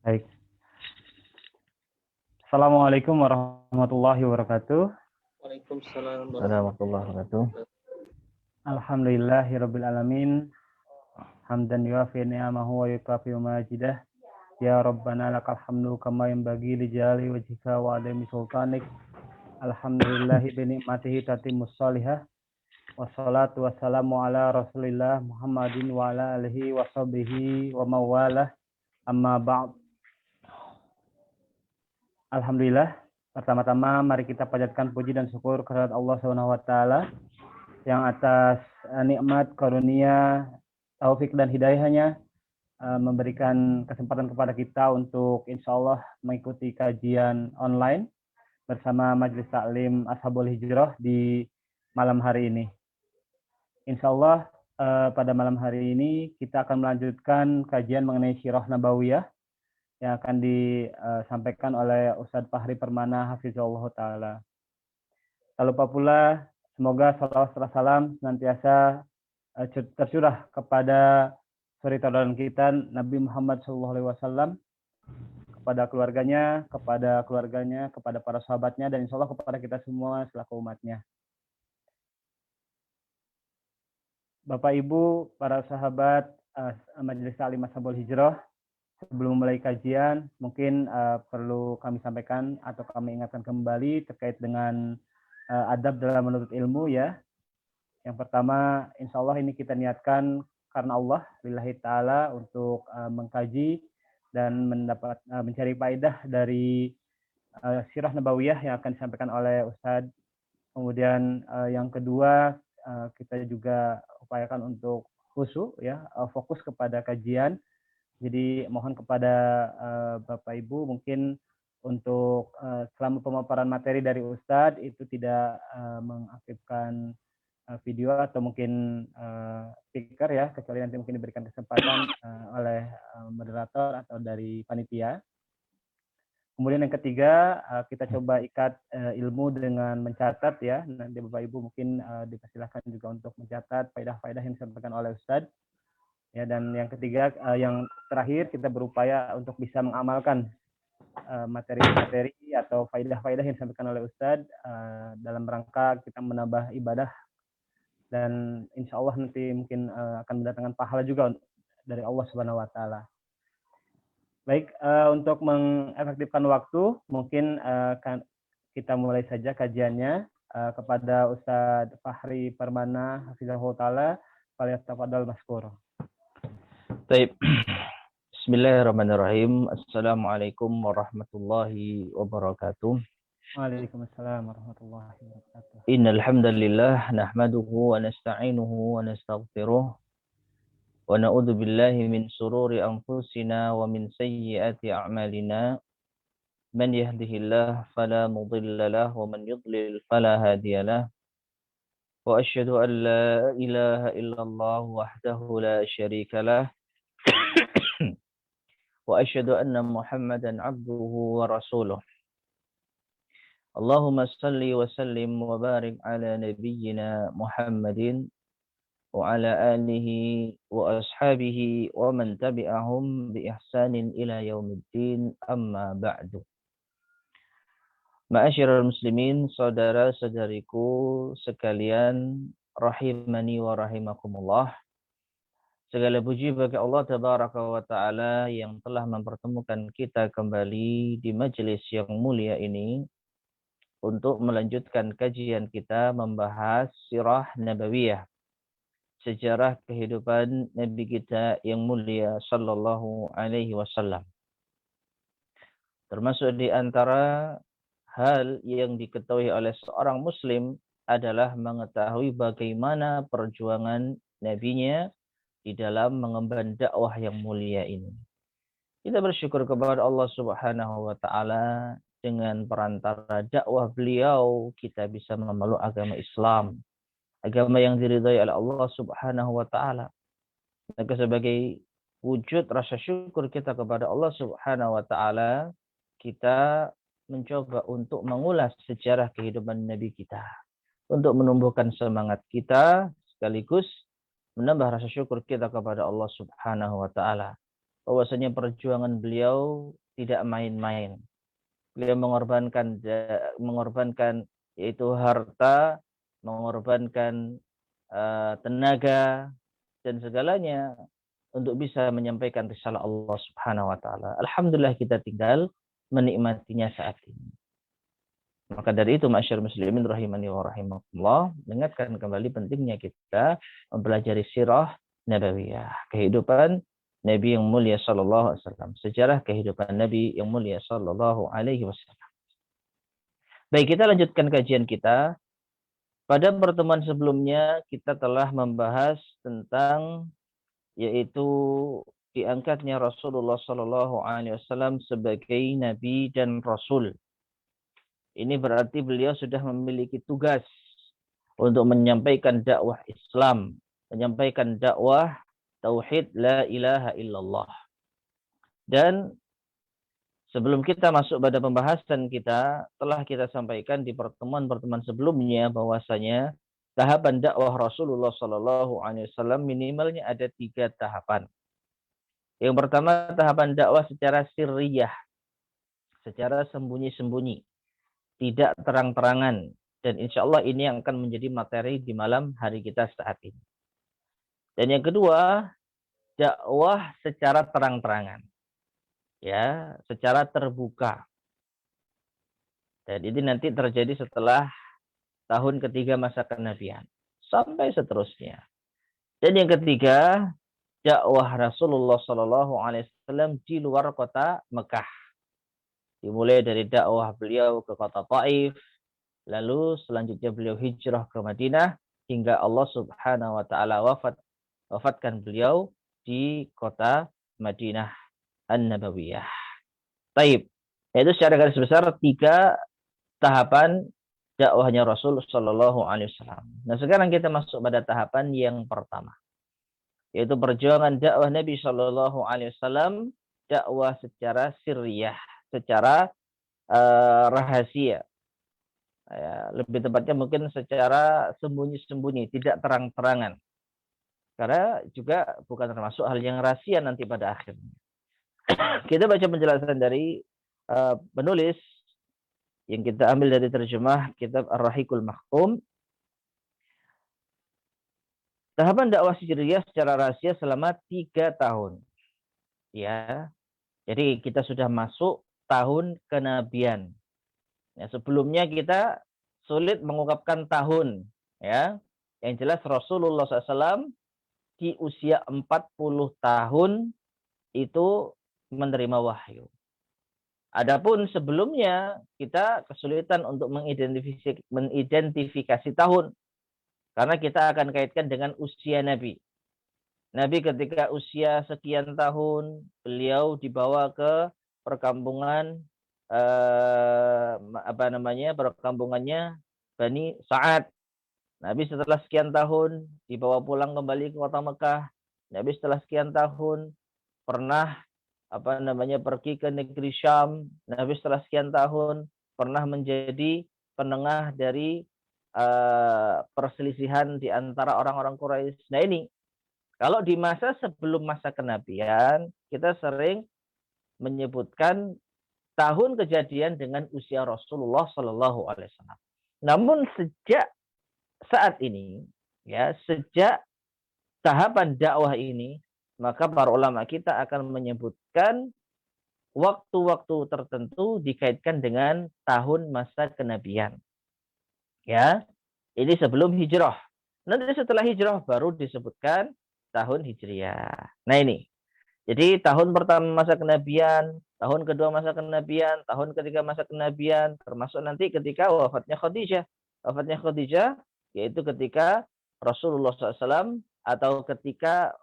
Baik. Assalamualaikum warahmatullahi wabarakatuh. Waalaikumsalam warahmatullahi wabarakatuh. Alhamdulillahirabbil alamin. Hamdan yuafi ni'amahu wa yukafi majidah. Ya Rabbana lakal hamdu kama yanbaghi li jalali wajhika wa adami sultanik. Alhamdulillahi bi ni'matihi tatimmus salihah. Wassalatu wassalamu ala Rasulillah Muhammadin wa ala alihi wa sahbihi wa mawalah. Amma ba'd. Alhamdulillah, pertama-tama mari kita panjatkan puji dan syukur kehadirat Allah Subhanahu wa taala yang atas nikmat karunia, taufik dan hidayahnya memberikan kesempatan kepada kita untuk insya Allah mengikuti kajian online bersama Majelis Taklim Ashabul Hijrah di malam hari ini. Insya Allah pada malam hari ini kita akan melanjutkan kajian mengenai Sirah Nabawiyah yang akan disampaikan oleh Ustadz Fahri Permana Hafizahullah Ta'ala. Tak lupa pula, semoga salawat serta salam senantiasa tercurah kepada suri tauladan kita Nabi Muhammad SAW, kepada keluarganya, kepada para sahabatnya, dan insya Allah kepada kita semua selaku umatnya. Bapak Ibu, para sahabat Majelis Taklim Ashabul Hijrah, sebelum mulai kajian, mungkin perlu kami sampaikan atau kami ingatkan kembali terkait dengan adab dalam menuntut ilmu ya. Yang pertama, insya Allah ini kita niatkan karena Allah, lillahi ta'ala, untuk mengkaji dan mencari faedah dari Sirah Nabawiyah yang akan disampaikan oleh Ustadz. Kemudian yang kedua, kita juga upayakan untuk khusyuk ya, fokus kepada kajian. Jadi mohon kepada Bapak Ibu mungkin untuk selama pemaparan materi dari Ustadz itu tidak mengaktifkan video atau mungkin speaker ya, kecuali nanti mungkin diberikan kesempatan oleh moderator atau dari panitia. Kemudian yang ketiga, kita coba ikat ilmu dengan mencatat ya. Nanti Bapak Ibu mungkin dipersilahkan juga untuk mencatat faedah-faedah yang disampaikan oleh Ustadz. Ya, dan yang ketiga, yang terakhir kita berupaya untuk bisa mengamalkan materi-materi atau faedah-faedah yang disampaikan oleh Ustadz dalam rangka kita menambah ibadah dan insya Allah nanti mungkin akan mendatangkan pahala juga dari Allah Subhanahu Wa Taala. Baik, untuk mengefektifkan waktu, mungkin kita mulai saja kajiannya kepada Ustadz Fahri Permana Hafizahullah Taala. Falyatafadhal mashkur. Baik. Bismillahirrahmanirrahim. Assalamualaikum warahmatullahi wabarakatuh. Waalaikumsalam warahmatullahi wabarakatuh. Innal hamdalillah nahmaduhu wa nasta'inuhu wa nastaghfiruh wa na'udzu billahi min shururi anfusina wa min sayyiati a'malina. Man yahdihillahu fala mudilla lahu wa man yudlil fala hadiyalah. Wa asyhadu an la ilaha illallah wahdahu la syarika lah. Wa asyhadu anna Muhammadan abduhu wa rasuluh. Allahumma salli wa sallim wa barik ala nabiyyina Muhammadin wa ala alihi wa ashabihi wa man tabi'ahum bi ihsanin ila yaumiddin, amma ba'du. Ma'asyiral muslimin, saudara-saudariku sekalian, rahimani wa rahimakumullah. Segala puji bagi Allah Tabaraka wa Ta'ala yang telah mempertemukan kita kembali di majelis yang mulia ini untuk melanjutkan kajian kita membahas Sirah Nabawiyah, sejarah kehidupan Nabi kita yang mulia Sallallahu Alaihi Wasallam. Termasuk di antara hal yang diketahui oleh seorang Muslim adalah mengetahui bagaimana perjuangan Nabinya di dalam mengemban dakwah yang mulia ini. Kita bersyukur kepada Allah Subhanahu wa Ta'ala, dengan perantara dakwah beliau kita bisa memeluk agama Islam, agama yang diridhai oleh Allah Subhanahu wa Ta'ala. Maka sebagai wujud rasa syukur kita kepada Allah Subhanahu wa Ta'ala, kita mencoba untuk mengulas sejarah kehidupan Nabi kita, untuk menumbuhkan semangat kita sekaligus menambah rasa syukur kita kepada Allah Subhanahu wa Ta'ala. bahwasanya perjuangan beliau tidak main-main. Beliau mengorbankan yaitu harta, mengorbankan tenaga dan segalanya untuk bisa menyampaikan risalah Allah Subhanahu wa taala. Alhamdulillah kita tinggal menikmatinya saat ini. Maka dari itu masyarakat muslimin rahimani wa rahimakumullah, mengingatkan kembali pentingnya kita mempelajari sirah nabawiyah, kehidupan Nabi yang mulia sallallahu alaihi wasallam, sejarah kehidupan Nabi yang mulia sallallahu alaihi wasallam. Baik, kita lanjutkan kajian kita. Pada pertemuan sebelumnya kita telah membahas tentang yaitu diangkatnya Rasulullah sallallahu alaihi wasallam sebagai nabi dan rasul. Ini berarti beliau sudah memiliki tugas untuk menyampaikan dakwah Islam, menyampaikan dakwah tauhid la ilaha illallah. Dan sebelum kita masuk pada pembahasan kita, telah kita sampaikan di pertemuan-pertemuan sebelumnya bahwasanya tahapan dakwah Rasulullah Sallallahu Alaihi Wasallam minimalnya ada 3 tahapan. Yang pertama tahapan dakwah secara sirriyah, secara sembunyi-sembunyi, tidak terang-terangan, dan insya Allah ini yang akan menjadi materi di malam hari kita saat ini. Dan yang kedua, dakwah secara terang-terangan, ya, secara terbuka. Dan ini nanti terjadi setelah tahun ketiga masa kenabian sampai seterusnya. Dan yang ketiga, dakwah Rasulullah Shallallahu Alaihi Wasallam di luar kota Mekah. Dimulai dari dakwah beliau ke kota Taif, lalu selanjutnya beliau hijrah ke Madinah hingga Allah Subhanahu wa taala wafatkan beliau di kota Madinah An-Nabawiyah. Taib. Itu secara garis besar 3 tahapan dakwahnya Rasul sallallahu alaihi wasallam. Nah, sekarang kita masuk pada tahapan yang pertama, yaitu perjuangan dakwah Nabi sallallahu alaihi wasallam, dakwah secara sirriyah, secara rahasia. Ya, lebih tepatnya mungkin secara sembunyi-sembunyi, tidak terang-terangan. Karena juga bukan termasuk hal yang rahasia nanti pada akhirnya. Kita baca penjelasan dari penulis yang kita ambil dari terjemah kitab Ar-Rahiqul Makhtum. Tahapan dakwah sirriyah secara rahasia selama 3 tahun. Ya. Jadi kita sudah masuk tahun kenabian. Ya, sebelumnya kita sulit mengungkapkan tahun, ya. Yang jelas Rasulullah SAW di usia 40 tahun itu menerima wahyu. Adapun sebelumnya kita kesulitan untuk mengidentifikasi tahun, karena kita akan kaitkan dengan usia Nabi. Nabi ketika usia sekian tahun, beliau dibawa ke perkampungan perkampungannya Bani Sa'ad. Nabi setelah sekian tahun dibawa pulang kembali ke kota Mekah. Nabi setelah sekian tahun pernah pergi ke negeri Syam. Nabi setelah sekian tahun pernah menjadi penengah dari perselisihan di antara orang-orang Quraisy. Nah, ini kalau di masa sebelum masa kenabian, kita sering menyebutkan tahun kejadian dengan usia Rasulullah Shallallahu Alaihi Wasallam. Namun sejak saat ini, ya, sejak tahapan dakwah ini, maka para ulama kita akan menyebutkan waktu-waktu tertentu dikaitkan dengan tahun masa kenabian. Ya, ini sebelum hijrah. Nanti setelah hijrah baru disebutkan tahun hijriah. Nah, ini. Jadi tahun pertama masa kenabian, tahun kedua masa kenabian, tahun ketiga masa kenabian, termasuk nanti ketika wafatnya Khadijah. Wafatnya Khadijah yaitu ketika Rasulullah SAW atau ketika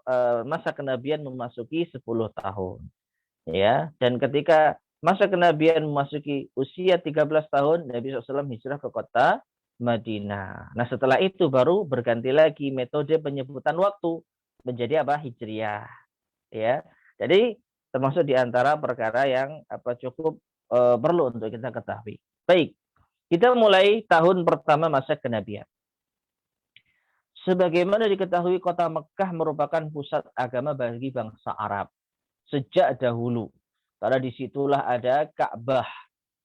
masa kenabian memasuki 10 tahun. Ya, dan ketika masa kenabian memasuki usia 13 tahun, Nabi SAW hijrah ke kota Madinah. Nah, setelah itu baru berganti lagi metode penyebutan waktu menjadi hijriah. Ya, jadi termasuk di antara perkara yang cukup perlu untuk kita ketahui. Baik, kita mulai tahun pertama masa kenabian. Sebagaimana diketahui kota Mekah merupakan pusat agama bagi bangsa Arab. sejak dahulu. Karena disitulah ada Ka'bah,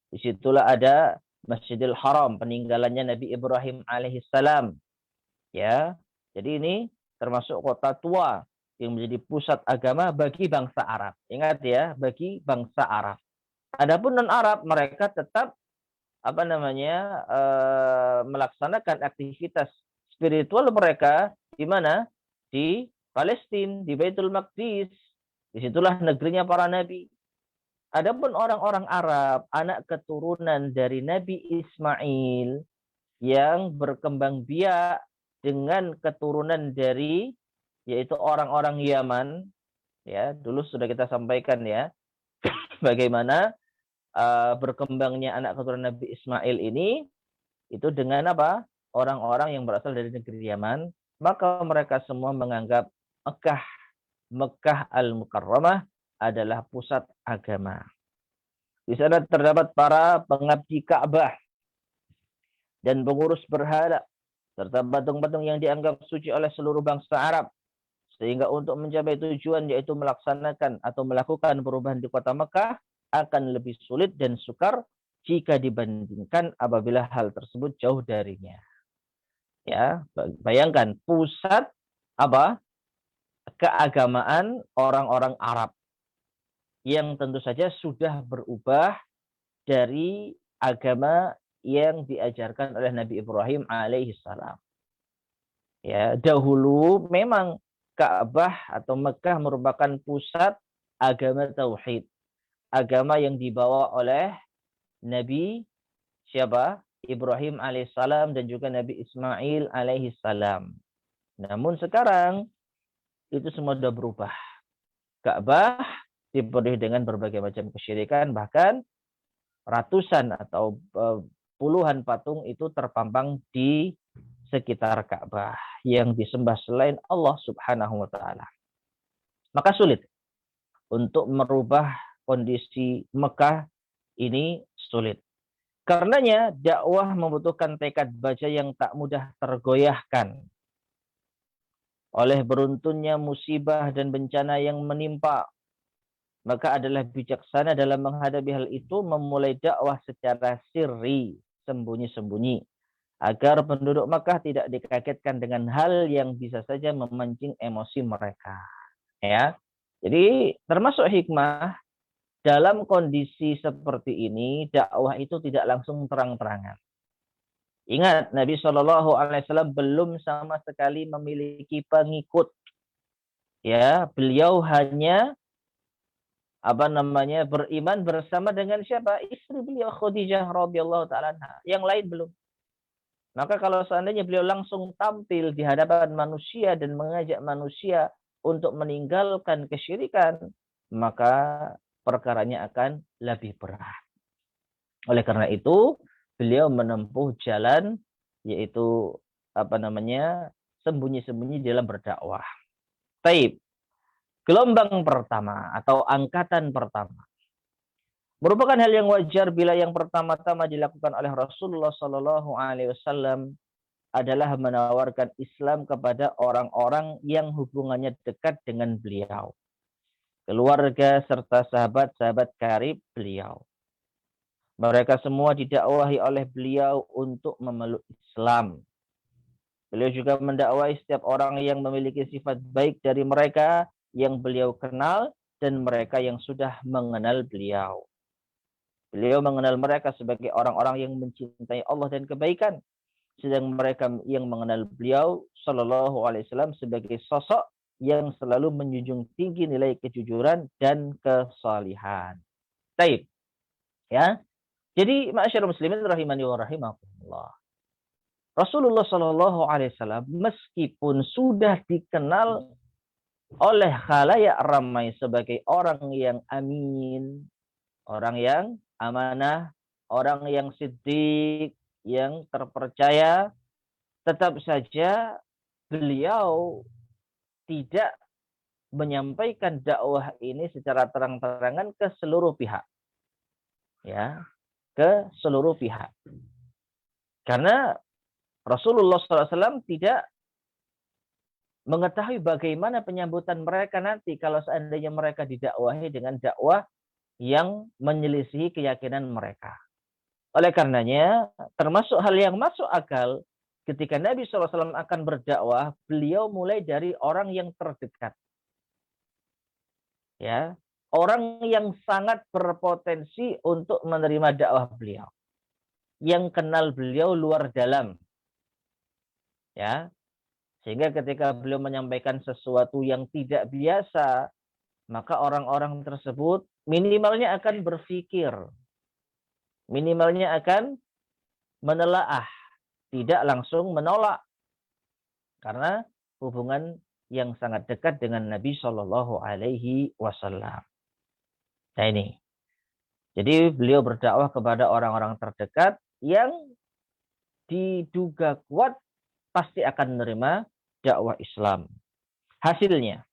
disitulah ada Masjidil Haram, peninggalannya Nabi Ibrahim alaihissalam. Ya, jadi ini termasuk kota tua yang menjadi pusat agama bagi bangsa Arab. Ingat ya, bagi bangsa Arab. Adapun non-Arab, mereka tetap melaksanakan aktivitas spiritual mereka di mana? Di Palestina, di Baitul Maqdis. Disitulah negerinya para nabi. Adapun orang-orang Arab, anak keturunan dari Nabi Ismail yang berkembang biak dengan keturunan dari yaitu orang-orang Yaman, ya dulu sudah kita sampaikan ya bagaimana berkembangnya anak keturunan Nabi Ismail ini itu dengan apa? Orang-orang yang berasal dari negeri Yaman, maka mereka semua menganggap Mekah Al-Mukarramah adalah pusat agama. Di sana terdapat para pengabdi Ka'bah dan pengurus berhala serta patung-patung yang dianggap suci oleh seluruh bangsa Arab. Sehingga untuk mencapai tujuan yaitu melaksanakan atau melakukan perubahan di kota Mekah akan lebih sulit dan sukar jika dibandingkan apabila hal tersebut jauh darinya. Ya, bayangkan pusat keagamaan orang-orang Arab yang tentu saja sudah berubah dari agama yang diajarkan oleh Nabi Ibrahim alaihissalam. Ya, dahulu memang Ka'bah atau Mekah merupakan pusat agama tauhid. Agama yang dibawa oleh Nabi siapa? Ibrahim alaihissalam dan juga Nabi Ismail alaihissalam. Namun sekarang itu semua sudah berubah. Ka'bah dipenuhi dengan berbagai macam kesyirikan, bahkan ratusan atau puluhan patung itu terpampang di sekitar Ka'bah yang disembah selain Allah Subhanahu wa taala. Maka sulit untuk merubah kondisi Mekah ini, sulit. Karenanya dakwah membutuhkan tekad baja yang tak mudah tergoyahkan oleh beruntunnya musibah dan bencana yang menimpa. Maka adalah bijaksana dalam menghadapi hal itu memulai dakwah secara sirri, sembunyi-sembunyi, agar penduduk Makkah tidak dikagetkan dengan hal yang bisa saja memancing emosi mereka. Ya, jadi termasuk hikmah dalam kondisi seperti ini, dakwah itu tidak langsung terang-terangan. Ingat, Nabi Shallallahu Alaihi Wasallam belum sama sekali memiliki pengikut. Ya, beliau hanya beriman bersama dengan siapa? Istri beliau Khadijah radhiyallahu taala. Yang lain belum. Maka kalau seandainya beliau langsung tampil di hadapan manusia dan mengajak manusia untuk meninggalkan kesyirikan, maka perkaranya akan lebih berat. Oleh karena itu, beliau menempuh jalan yaitu sembunyi-sembunyi dalam berdakwah. Taib. Gelombang pertama atau angkatan pertama merupakan hal yang wajar bila yang pertama-tama dilakukan oleh Rasulullah Shallallahu Alaihi Wasallam adalah menawarkan Islam kepada orang-orang yang hubungannya dekat dengan beliau, keluarga serta sahabat-sahabat karib beliau. Mereka semua didakwahi oleh beliau untuk memeluk Islam. Beliau juga mendakwahi setiap orang yang memiliki sifat baik dari mereka yang beliau kenal dan mereka yang sudah mengenal beliau. Beliau mengenal mereka sebagai orang-orang yang mencintai Allah dan kebaikan, sedang mereka yang mengenal beliau Shallallahu Alaihi Wasallam sebagai sosok yang selalu menjunjung tinggi nilai kejujuran dan kesalihan. Taib, ya. Jadi, ma'asyiral muslimin rahimani wa rahimakumullah. Rasulullah Shallallahu Alaihi Wasallam meskipun sudah dikenal oleh khalayak ramai sebagai orang yang amin, orang yang amanah, orang yang siddiq, yang terpercaya, tetap saja beliau tidak menyampaikan dakwah ini secara terang-terangan ke seluruh pihak. Ya, ke seluruh pihak. Karena Rasulullah SAW tidak mengetahui bagaimana penyambutan mereka nanti kalau seandainya mereka didakwahi dengan dakwah yang menyelisihi keyakinan mereka. Oleh karenanya, termasuk hal yang masuk akal ketika Nabi SAW akan berdakwah, beliau mulai dari orang yang terdekat. Ya, orang yang sangat berpotensi untuk menerima dakwah beliau. Yang kenal beliau luar dalam. Ya, sehingga ketika beliau menyampaikan sesuatu yang tidak biasa, maka orang-orang tersebut minimalnya akan berpikir. Minimalnya akan menelaah, tidak langsung menolak. Karena hubungan yang sangat dekat dengan Nabi Shallallahu Alaihi Wasallam. Nah ini. Jadi beliau berdakwah kepada orang-orang terdekat yang diduga kuat pasti akan menerima dakwah Islam. Hasilnya,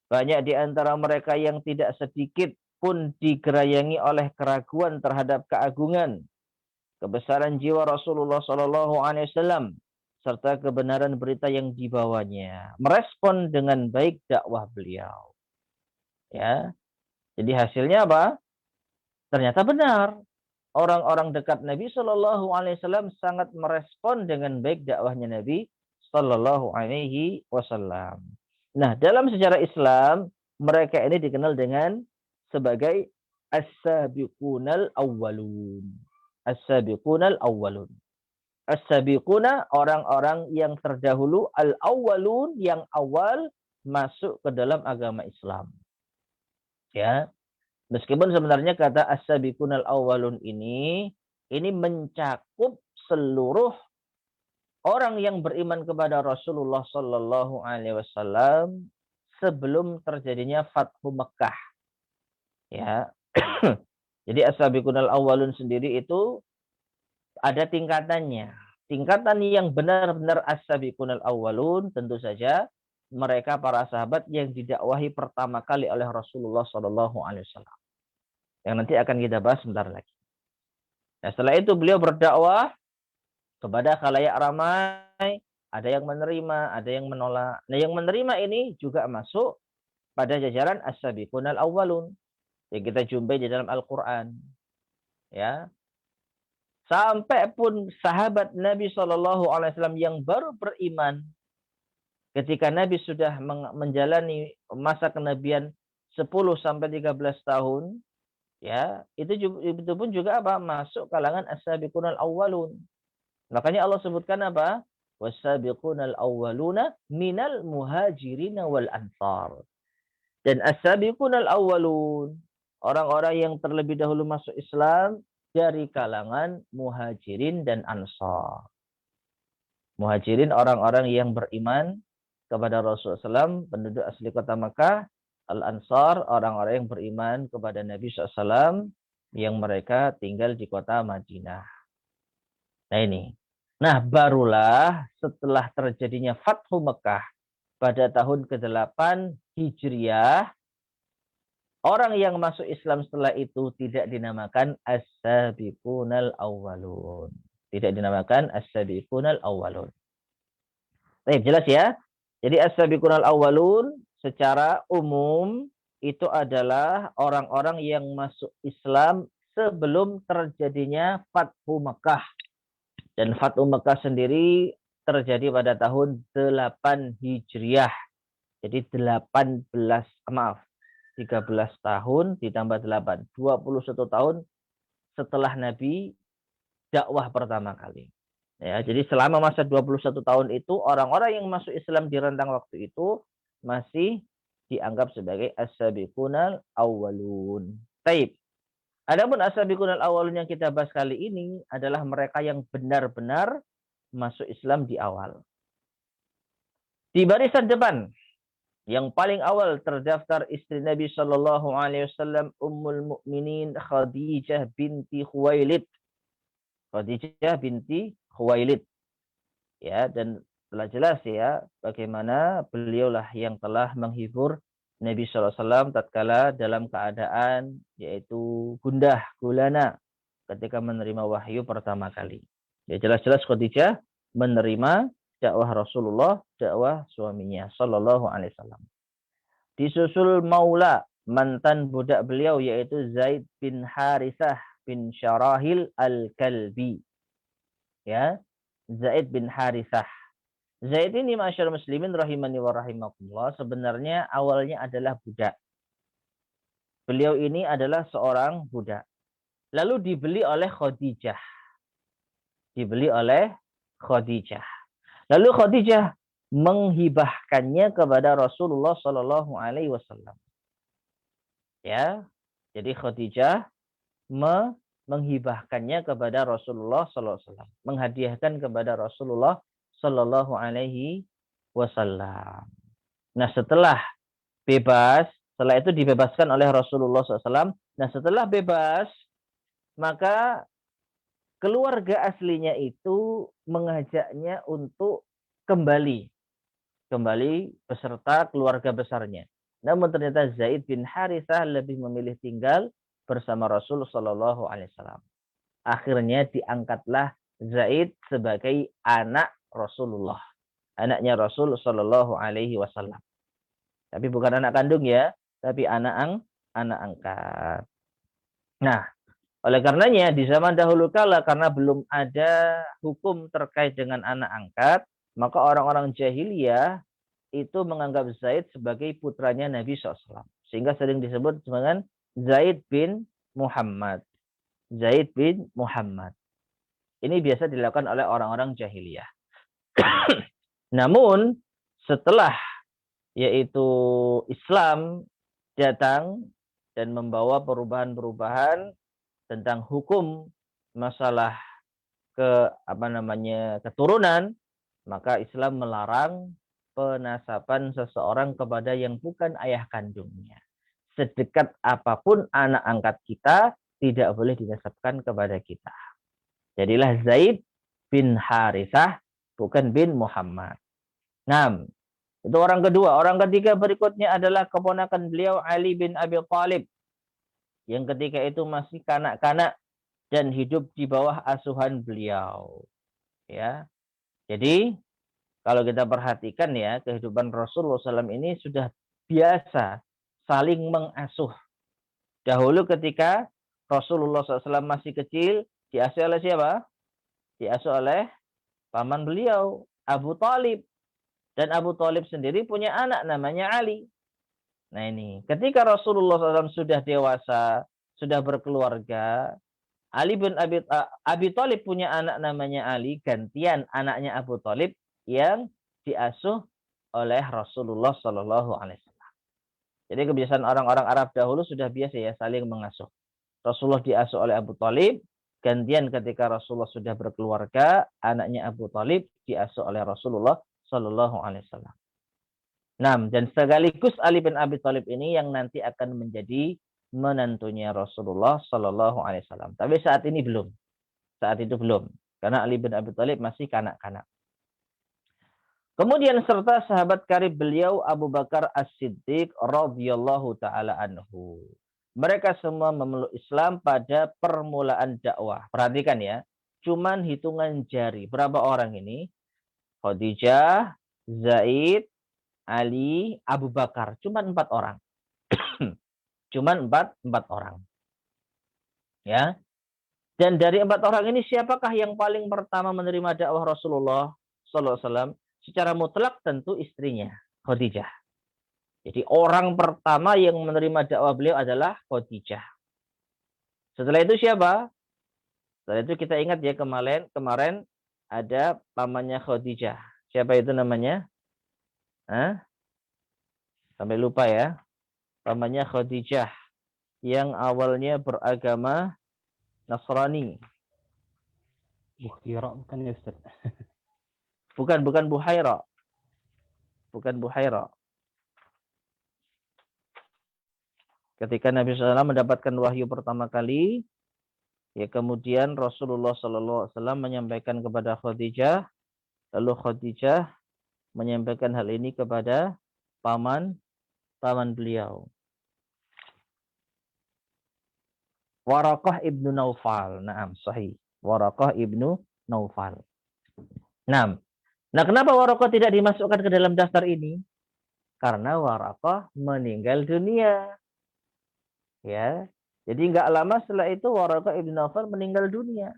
banyak di antara mereka yang tidak sedikit pun digerayangi oleh keraguan terhadap keagungan, kebesaran jiwa Rasulullah SAW, serta kebenaran berita yang dibawanya. Merespon dengan baik dakwah beliau. Ya, jadi hasilnya apa? Ternyata benar. Orang-orang dekat Nabi SAW sangat merespon dengan baik dakwahnya Nabi SAW. Nah, dalam sejarah Islam, mereka ini dikenal dengan sebagai as-sabiqunal awwalun. As-sabiqunal awwalun. As-sabiquna, orang-orang yang terdahulu, al-awwalun, yang awal masuk ke dalam agama Islam. Ya. Meskipun sebenarnya kata as-sabiqunal awwalun ini mencakup seluruh orang yang beriman kepada Rasulullah Sallallahu Alaihi Wasallam sebelum terjadinya Fathu Mekah. Ya, jadi as-sabiqunal awwalun sendiri itu ada tingkatannya. Tingkatan yang benar-benar as-sabiqunal awwalun tentu saja mereka para sahabat yang didakwahi pertama kali oleh Rasulullah Sallallahu Alaihi Wasallam. Yang nanti akan kita bahas sebentar lagi. Nah, setelah itu beliau berdakwah kepada khalayak ramai, ada yang menerima, ada yang menolak. Nah, yang menerima ini juga masuk pada jajaran as-sabiqunal awwalun yang kita jumpai di dalam Al-Qur'an. Ya. Sampai pun sahabat Nabi SAW yang baru beriman ketika Nabi sudah menjalani masa kenabian 10 sampai 13 tahun, ya, itu pun juga apa? Masuk kalangan as-sabiqunal awwalun. Makanya Allah sebutkan apa? Was-sabiqunal awwaluna minal muhajirin wal ansar. Dan as-sabiqunal awwalun, orang-orang yang terlebih dahulu masuk Islam dari kalangan muhajirin dan ansar. Muhajirin orang-orang yang beriman kepada Rasulullah SAW, penduduk asli kota Makkah. Al-Ansar, orang-orang yang beriman kepada Nabi SAW yang mereka tinggal di kota Madinah. Nah ini. Nah barulah setelah terjadinya Fathu Mekah pada tahun ke-8 Hijriah, orang yang masuk Islam setelah itu tidak dinamakan as-sabiqunal awwalun. Tidak dinamakan as-sabiqunal awwalun. Baik, jelas ya? Jadi as-sabiqunal awwalun secara umum itu adalah orang-orang yang masuk Islam sebelum terjadinya Fathu Mekah. Dan Fathu Mekah sendiri terjadi pada tahun 8 Hijriah. Jadi 13 tahun ditambah 8. 21 tahun setelah Nabi dakwah pertama kali. Ya, jadi selama masa 21 tahun itu orang-orang yang masuk Islam di rentang waktu itu masih dianggap sebagai as-sabiqunal awwalun. Taib. Adapun as-sabiqunal awwalun yang kita bahas kali ini adalah mereka yang benar-benar masuk Islam di awal. Di barisan depan yang paling awal terdaftar istri Nabi Shallallahu Alaihi Wasallam Ummul Mukminin Khadijah binti Khuwailid. Khadijah binti Khuwailid. Ya, dan telah jelas ya bagaimana beliaulah yang telah menghibur Nabi SAW tatkala dalam keadaan yaitu gundah gulana ketika menerima wahyu pertama kali. Ya jelas-jelas Khadijah menerima dakwah Rasulullah, dakwah suaminya sallallahu alaihi wasallam. Disusul maula, mantan budak beliau yaitu Zaid bin Harisah bin Syarahil Al-Kalbi. Ya, Zaid bin Harisah. Zaid ini masyarakat muslimin rahimani wa rahimakumullah sebenarnya awalnya adalah budak. Beliau ini adalah seorang budak. Lalu dibeli oleh Khadijah. Dibeli oleh Khadijah. Lalu Khadijah menghibahkannya kepada Rasulullah Shallallahu Alaihi Wasallam. Ya, jadi Khadijah menghibahkannya kepada Rasulullah Sallallahu Alaihi Wasallam, menghadiahkan kepada Rasulullah Sallallahu Alaihi Wasallam. Nah, setelah itu dibebaskan oleh Rasulullah SAW. Nah, setelah bebas, maka keluarga aslinya itu mengajaknya untuk kembali beserta keluarga besarnya. Namun ternyata Zaid bin Harithah lebih memilih tinggal bersama Rasul Shallallahu Alaihi Wasallam. Akhirnya diangkatlah Zaid sebagai anak Rasulullah, anaknya Rasul Shallallahu Alaihi Wasallam. Tapi bukan anak kandung ya, tapi anak angkat. Nah, oleh karenanya di zaman dahulu kala karena belum ada hukum terkait dengan anak angkat, maka orang-orang jahiliyah itu menganggap Zaid sebagai putranya Nabi SAW. Sehingga sering disebut dengan Zaid bin Muhammad. Zaid bin Muhammad. Ini biasa dilakukan oleh orang-orang jahiliyah. Namun setelah yaitu Islam datang dan membawa perubahan-perubahan tentang hukum masalah keturunan, maka Islam melarang penasaban seseorang kepada yang bukan ayah kandungnya. Sedekat apapun anak angkat kita, tidak boleh dinasabkan kepada kita. Jadilah Zaid bin Harithah, bukan bin Muhammad. Nah, itu orang kedua. Orang ketiga berikutnya adalah keponakan beliau Ali bin Abi Thalib. Yang ketika itu masih kanak-kanak dan hidup di bawah asuhan beliau. Ya. Jadi kalau kita perhatikan ya, kehidupan Rasulullah SAW ini sudah biasa saling mengasuh. Dahulu ketika Rasulullah SAW masih kecil, diasuh oleh siapa? Diasuh oleh paman beliau, Abu Thalib. Dan Abu Thalib sendiri punya anak namanya Ali. Nah ini, ketika Rasulullah SAW sudah dewasa, sudah berkeluarga, Abi Thalib punya anak namanya Ali, gantian anaknya Abu Thalib yang diasuh oleh Rasulullah Sallallahu Alaihi Wasallam. Jadi kebiasaan orang-orang Arab dahulu sudah biasa ya saling mengasuh. Rasulullah diasuh oleh Abu Thalib, gantian ketika Rasulullah sudah berkeluarga, anaknya Abu Thalib diasuh oleh Rasulullah Sallallahu Alaihi Wasallam. Nah, dan sekaligus Ali bin Abi Thalib ini yang nanti akan menjadi menantunya Rasulullah Sallallahu Alaihi Wasallam. Tapi saat ini belum. Saat itu belum. Karena Ali bin Abi Thalib masih kanak-kanak. Kemudian serta sahabat karib beliau Abu Bakar As-Siddiq radhiyallahu taala anhu. Mereka semua memeluk Islam pada permulaan dakwah. Perhatikan ya. Cuman hitungan jari. Berapa orang ini? Khadijah, Zaid, Ali, Abu Bakar. Cuman 4 orang. Cuman empat orang. Ya. Dan dari 4 orang ini siapakah yang paling pertama menerima dakwah Rasulullah sallallahu alaihi wasallam? Secara mutlak tentu istrinya, Khadijah. Jadi orang pertama yang menerima dakwah beliau adalah Khadijah. Setelah itu siapa? Setelah itu kita ingat ya kemarin ada pamannya Khadijah. Siapa itu namanya? Hah? Sampai lupa ya. Pamannya Khadijah yang awalnya beragama Nasrani. Bukhira bukan ya Ustaz? Bukan Buhaira. Bukan Buhaira. Ketika Nabi SAW mendapatkan wahyu pertama kali, ya kemudian Rasulullah SAW menyampaikan kepada Khadijah, lalu Khadijah menyampaikan hal ini kepada paman beliau. Waraqah ibnu Naufal. Naam, sahih. Waraqah ibnu Naufal. Naam. Nah, kenapa Waraqah tidak dimasukkan ke dalam daftar ini? Karena Waraqah meninggal dunia. Ya, jadi nggak lama setelah itu Waraqah ibn Nawfal meninggal dunia,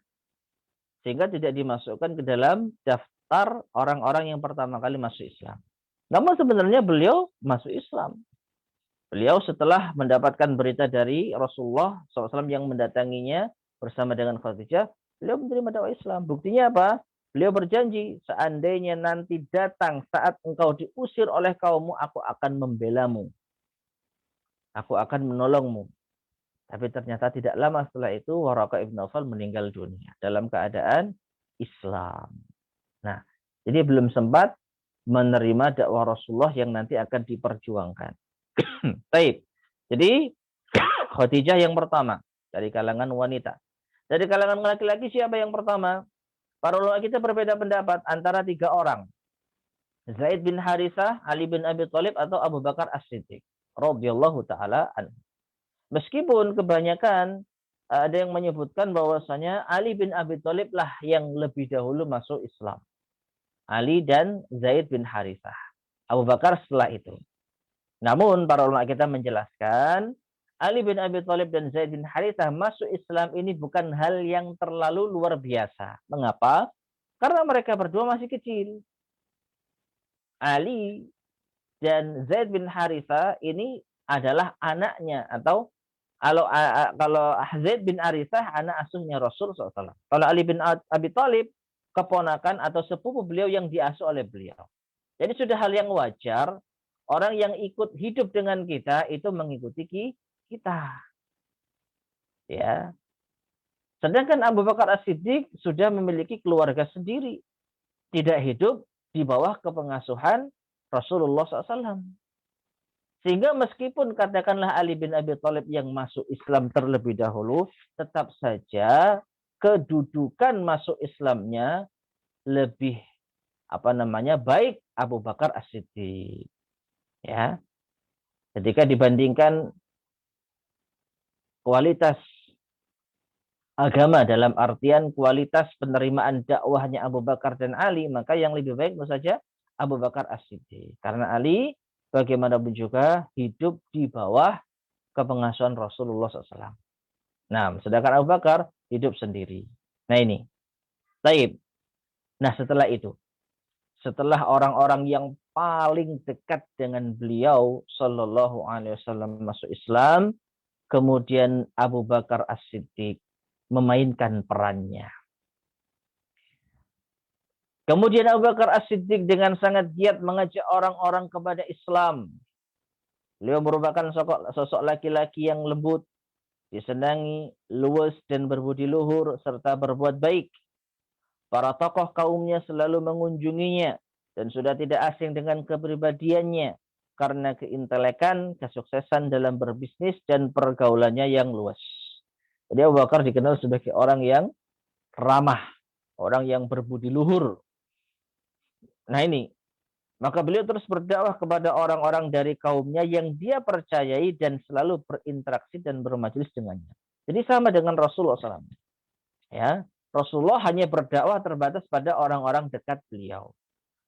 sehingga tidak dimasukkan ke dalam daftar orang-orang yang pertama kali masuk Islam. Namun sebenarnya beliau masuk Islam. Beliau setelah mendapatkan berita dari Rasulullah SAW yang mendatanginya bersama dengan Khadijah, beliau menerima dakwah Islam. Buktinya apa? Beliau berjanji, seandainya nanti datang saat engkau diusir oleh kaummu, aku akan membelamu. Aku akan menolongmu. Tapi ternyata tidak lama setelah itu Waraqah ibn Nawfal meninggal dunia dalam keadaan Islam. Nah, jadi belum sempat menerima dakwah Rasulullah yang nanti akan diperjuangkan. Baik. Jadi Khadijah yang pertama dari kalangan wanita. Dari kalangan laki-laki siapa yang pertama? Para ulama kita berbeda pendapat antara 3 orang. Zaid bin Harithah, Ali bin Abi Thalib atau Abu Bakar As-Siddiq radhiyallahu taala anhu. Meskipun kebanyakan ada yang menyebutkan bahwasanya Ali bin Abi Thalib lah yang lebih dahulu masuk Islam. Ali dan Zaid bin Harithah. Abu Bakar setelah itu. Namun para ulama kita menjelaskan Ali bin Abi Thalib dan Zaid bin Harithah masuk Islam ini bukan hal yang terlalu luar biasa. Mengapa? Karena mereka berdua masih kecil. Ali dan Zaid bin Harithah ini adalah anaknya atau kalau Zaid bin Harithah anak asuhnya Rasul SAW. Kalau Ali bin Abi Thalib keponakan atau sepupu beliau yang diasuh oleh beliau. Jadi sudah hal yang wajar orang yang ikut hidup dengan kita itu mengikuti kita. Ya. Sedangkan Abu Bakar As-Siddiq sudah memiliki keluarga sendiri, tidak hidup di bawah kepengasuhan Rasulullah SAW. Sehingga meskipun katakanlah Ali bin Abi Thalib yang masuk Islam terlebih dahulu, tetap saja kedudukan masuk Islamnya lebih baik Abu Bakar As-Siddiq. Ya. Ketika dibandingkan kualitas agama dalam artian kualitas penerimaan dakwahnya Abu Bakar dan Ali, maka yang lebih baik tentu saja Abu Bakar As-Siddiq. Karena Ali bagaimanapun juga hidup di bawah kepengasuhan Rasulullah SAW. Nah, sedangkan Abu Bakar hidup sendiri. Nah ini. Taib. Nah setelah itu, setelah orang-orang yang paling dekat dengan beliau Sallallahu Alaihi Wasallam masuk Islam, kemudian Abu Bakar As-Siddiq memainkan perannya. Kemudian Abu Bakar As-Siddiq dengan sangat giat mengajak orang-orang kepada Islam. Beliau merupakan sosok laki-laki yang lembut, disenangi, luwes dan berbudi luhur serta berbuat baik. Para tokoh kaumnya selalu mengunjunginya dan sudah tidak asing dengan kepribadiannya karena keintelekan, kesuksesan dalam berbisnis dan pergaulannya yang luas. Jadi Abu Bakar dikenal sebagai orang yang ramah, orang yang berbudi luhur. Nah ini, maka beliau terus berdakwah kepada orang-orang dari kaumnya yang dia percayai dan selalu berinteraksi dan bermajelis dengannya. Jadi sama dengan Rasulullah SAW. Ya, Rasulullah hanya berdakwah terbatas pada orang-orang dekat beliau.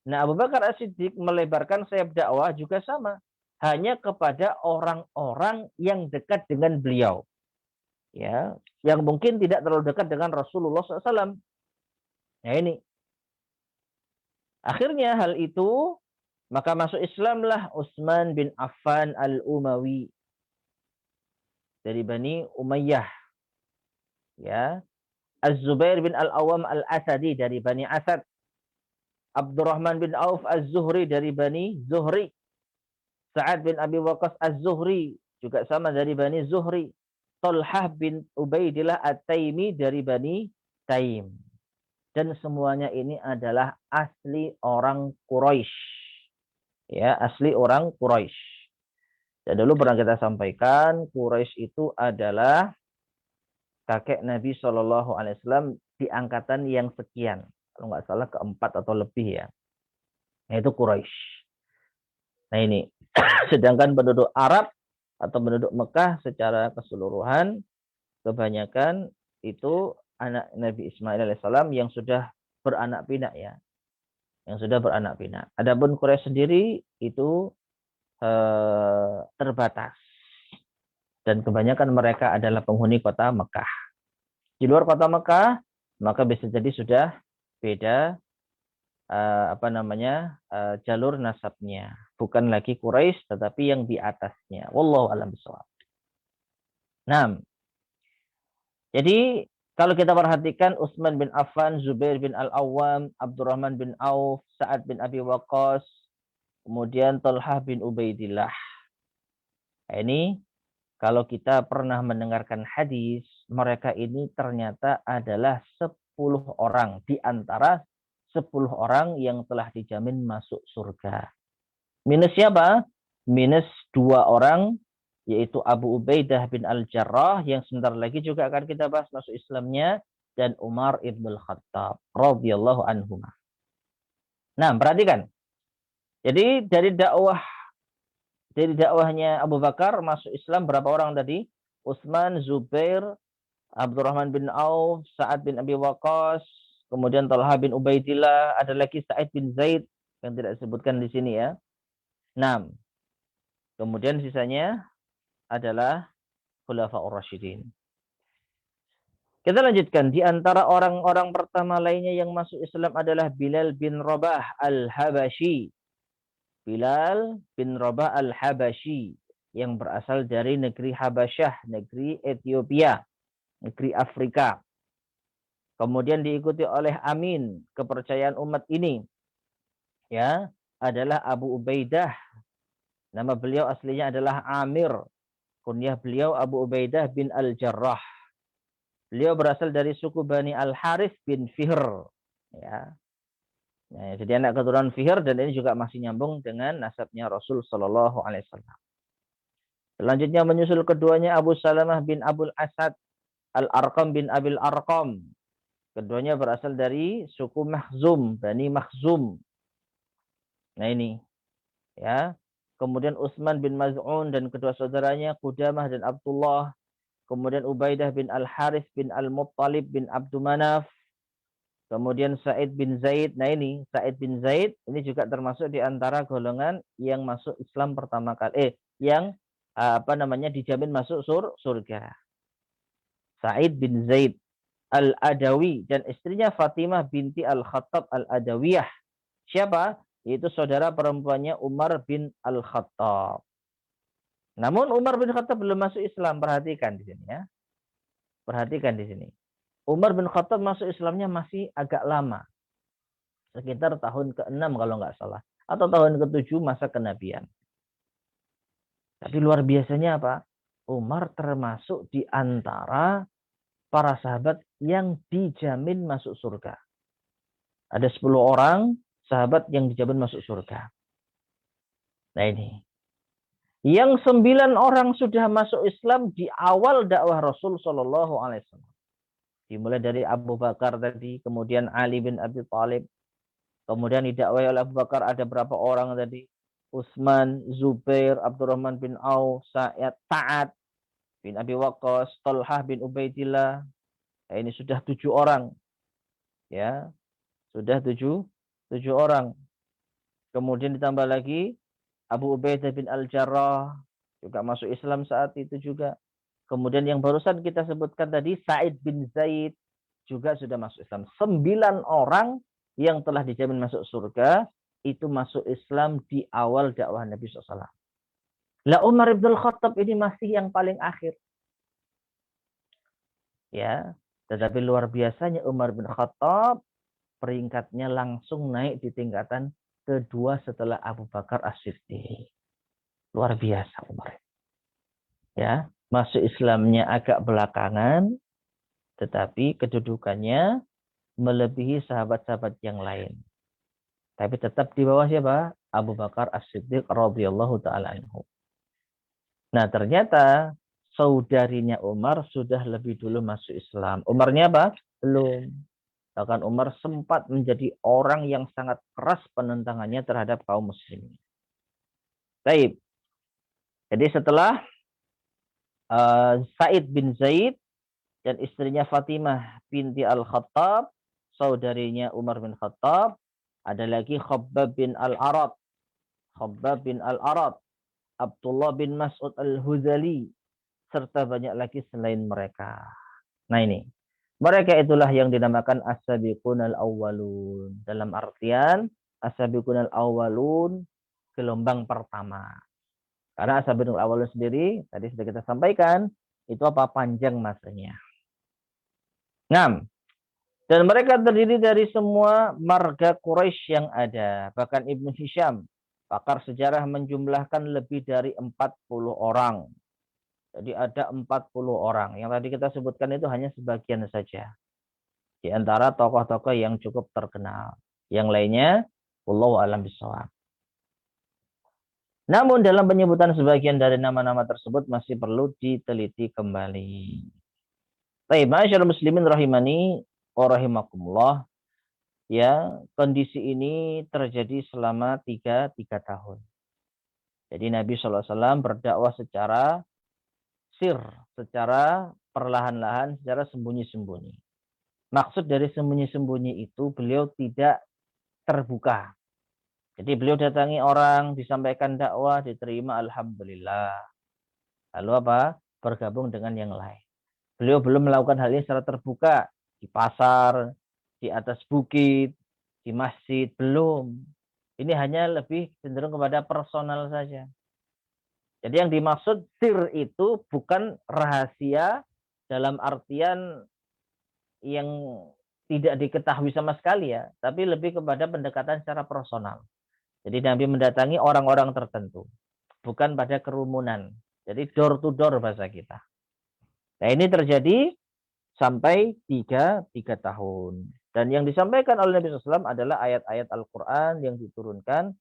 Nah, Abu Bakar As-Siddiq melebarkan sayap dakwah juga sama, hanya kepada orang-orang yang dekat dengan beliau. Ya, yang mungkin tidak terlalu dekat dengan Rasulullah SAW. Nah ini. Akhirnya hal itu, maka masuk Islamlah Utsman bin Affan al-Umawi dari Bani Umayyah. Ya. Az-Zubair bin Al-Awwam al-Asadi dari Bani Asad. Abdurrahman bin Auf az-Zuhri dari Bani Zuhri. Sa'ad bin Abi Waqqas az-Zuhri juga sama dari Bani Zuhri. Talhah bin Ubaidillah at-Taimi dari Bani Taim. Dan semuanya ini adalah asli orang Quraisy. Ya, asli orang Quraisy. Dan dulu pernah kita sampaikan, Quraisy itu adalah kakek Nabi Shallallahu Alaihi Wasallam di angkatan yang sekian. Kalau nggak salah keempat atau lebih ya. Nah itu Quraisy. Nah ini. Sedangkan penduduk Arab atau penduduk Mekah secara keseluruhan, kebanyakan itu anak Nabi Ismail alaihissalam yang sudah beranak pinak ya. yang sudah beranak pinak. Adapun Quraisy sendiri itu terbatas dan kebanyakan mereka adalah penghuni kota Mekah. Di luar kota Mekah maka bisa jadi sudah beda jalur nasabnya, bukan lagi Quraisy tetapi yang di atasnya. Wallahu a'lam bishawab. Nah, jadi kalau kita perhatikan Utsman bin Affan, Zubair bin Al-Awwam, Abdurrahman bin Auf, Sa'ad bin Abi Waqqas, kemudian Talhah bin Ubaidillah. Nah, ini kalau kita pernah mendengarkan hadis, mereka ini ternyata adalah 10 orang di antara 10 orang yang telah dijamin masuk surga. Minus siapa? Minus 2 orang, yaitu Abu Ubaidah bin Al-Jarrah yang sebentar lagi juga akan kita bahas masuk Islamnya, dan Umar ibn Khattab radhiyallahu anhu. Nah, perhatikan. Jadi dari dakwahnya Abu Bakar masuk Islam berapa orang tadi? Utsman, Zubair, Abdurrahman bin Auf, Sa'ad bin Abi Waqqas, kemudian Talha bin Ubaidillah, ada lagi Sa'id bin Zaid yang tidak disebutkan di sini ya. 6. Kemudian sisanya adalah Khulafaur Rasyidin. Kita lanjutkan. Di antara orang-orang pertama lainnya yang masuk Islam adalah Bilal bin Rabah Al-Habashi. Bilal bin Rabah Al-Habashi yang berasal dari negeri Habasyah, negeri Ethiopia, negeri Afrika. Kemudian diikuti oleh Amin, kepercayaan umat ini ya adalah Abu Ubaidah. Nama beliau aslinya adalah Amir. Kunyah beliau Abu Ubaidah bin Al-Jarrah. Beliau berasal dari suku Bani Al-Harith bin Fihr. Ya. Nah, jadi anak keturunan Fihr, dan ini juga masih nyambung dengan nasabnya Rasul Shallallahu Alaihi Wasallam. Selanjutnya menyusul keduanya Abu Salamah bin Abul Asad, Al-Arqam bin Abil Arqam. Keduanya berasal dari suku Makhzum, Bani Makhzum. Nah ini, ya. Kemudian Utsman bin Maz'un dan kedua saudaranya Qudamah dan Abdullah. Kemudian Ubaidah bin Al-Harith bin Al-Muttalib bin Abdul Manaf. Kemudian Sa'id bin Zaid. Nah ini, Sa'id bin Zaid ini juga termasuk di antara golongan yang masuk Islam pertama kali. Yang dijamin masuk surga. Sa'id bin Zaid Al-Adawi dan istrinya Fatimah binti Al-Khattab Al-Adawiyah. Siapa? Yaitu saudara perempuannya Umar bin Al-Khattab. Namun Umar bin Khattab belum masuk Islam. Perhatikan di sini ya. Perhatikan di sini. Umar bin Khattab masuk Islamnya masih agak lama. Sekitar tahun ke-6 kalau nggak salah. Atau tahun ke-7 masa kenabian. Tapi luar biasanya apa? Umar termasuk di antara para sahabat yang dijamin masuk surga. Ada 10 orang sahabat yang dijamin masuk surga. Nah ini. Yang 9 orang sudah masuk Islam di awal dakwah Rasul Shallallahu Alaihi Wasallam. Dimulai dari Abu Bakar tadi, kemudian Ali bin Abi Thalib, kemudian didakwai oleh Abu Bakar ada berapa orang tadi? Utsman, Zubair, Abdurrahman bin Auf, Sa'ad bin Abi Waqqas, Talhah bin Ubaidillah. Nah, ini sudah 7 orang. Ya, sudah 7 orang. Kemudian ditambah lagi Abu Ubaidah bin Al-Jarrah juga masuk Islam saat itu juga. Kemudian yang barusan kita sebutkan tadi Sa'id bin Zaid juga sudah masuk Islam. 9 orang yang telah dijamin masuk surga itu masuk Islam di awal dakwah Nabi SAW. Lah Umar ibn Khattab ini masih yang paling akhir. Ya, tetapi luar biasanya Umar bin Khattab peringkatnya langsung naik di tingkatan kedua setelah Abu Bakar As-Siddiq. Luar biasa Umar. Ya, masuk Islamnya agak belakangan, tetapi kedudukannya melebihi sahabat-sahabat yang lain. Tapi tetap di bawah siapa? Abu Bakar As-Siddiq radhiyallahu taala anhu. Nah, ternyata saudarinya Umar sudah lebih dulu masuk Islam. Umarnya apa? Belum. Bahkan Umar sempat menjadi orang yang sangat keras penentangannya terhadap kaum muslimin. Baik. Jadi setelah Sa'id bin Zaid dan istrinya Fatimah binti Al-Khattab, saudarinya Umar bin Khattab, Ada lagi Khabbab bin Al-Arat, Khabbab bin Al-Arat, Abdullah bin Mas'ud Al-Huzali, serta banyak lagi selain mereka. Nah ini, mereka itulah yang dinamakan as-sabiqunal awwalun. Dalam artian as-sabiqunal awwalun gelombang pertama. Karena as-sabiqunal awwalun sendiri tadi sudah kita sampaikan itu apa panjang masanya. 6. Dan mereka terdiri dari semua marga Quraisy yang ada. Bahkan Ibnu Hisham, pakar sejarah menjumlahkan lebih dari 40 orang. Jadi ada 40 orang. Yang tadi kita sebutkan itu hanya sebagian saja. Di antara tokoh-tokoh yang cukup terkenal. Yang lainnya, wallahu a'lam bishawab. Namun dalam penyebutan sebagian dari nama-nama tersebut masih perlu diteliti kembali. Baik, masyaallah muslimin rahimani wa rahimakumullah. Ya, kondisi ini terjadi selama 3 tahun. Jadi Nabi SAW berdakwah secara sir, secara perlahan-lahan, secara sembunyi-sembunyi. Maksud dari sembunyi-sembunyi itu beliau tidak terbuka. Jadi beliau datangi orang, disampaikan dakwah, diterima, alhamdulillah. Lalu apa? Bergabung dengan yang lain. Beliau belum melakukan hal ini secara terbuka. Di pasar, di atas bukit, di masjid, belum. Ini hanya lebih cenderung kepada personal saja. Jadi yang dimaksud sir itu bukan rahasia dalam artian yang tidak diketahui sama sekali ya, tapi lebih kepada pendekatan secara personal. Jadi Nabi mendatangi orang-orang tertentu, bukan pada kerumunan. Jadi door to door bahasa kita. Nah ini terjadi sampai 3 tahun. Dan yang disampaikan oleh Nabi SAW adalah ayat-ayat Al-Quran yang diturunkan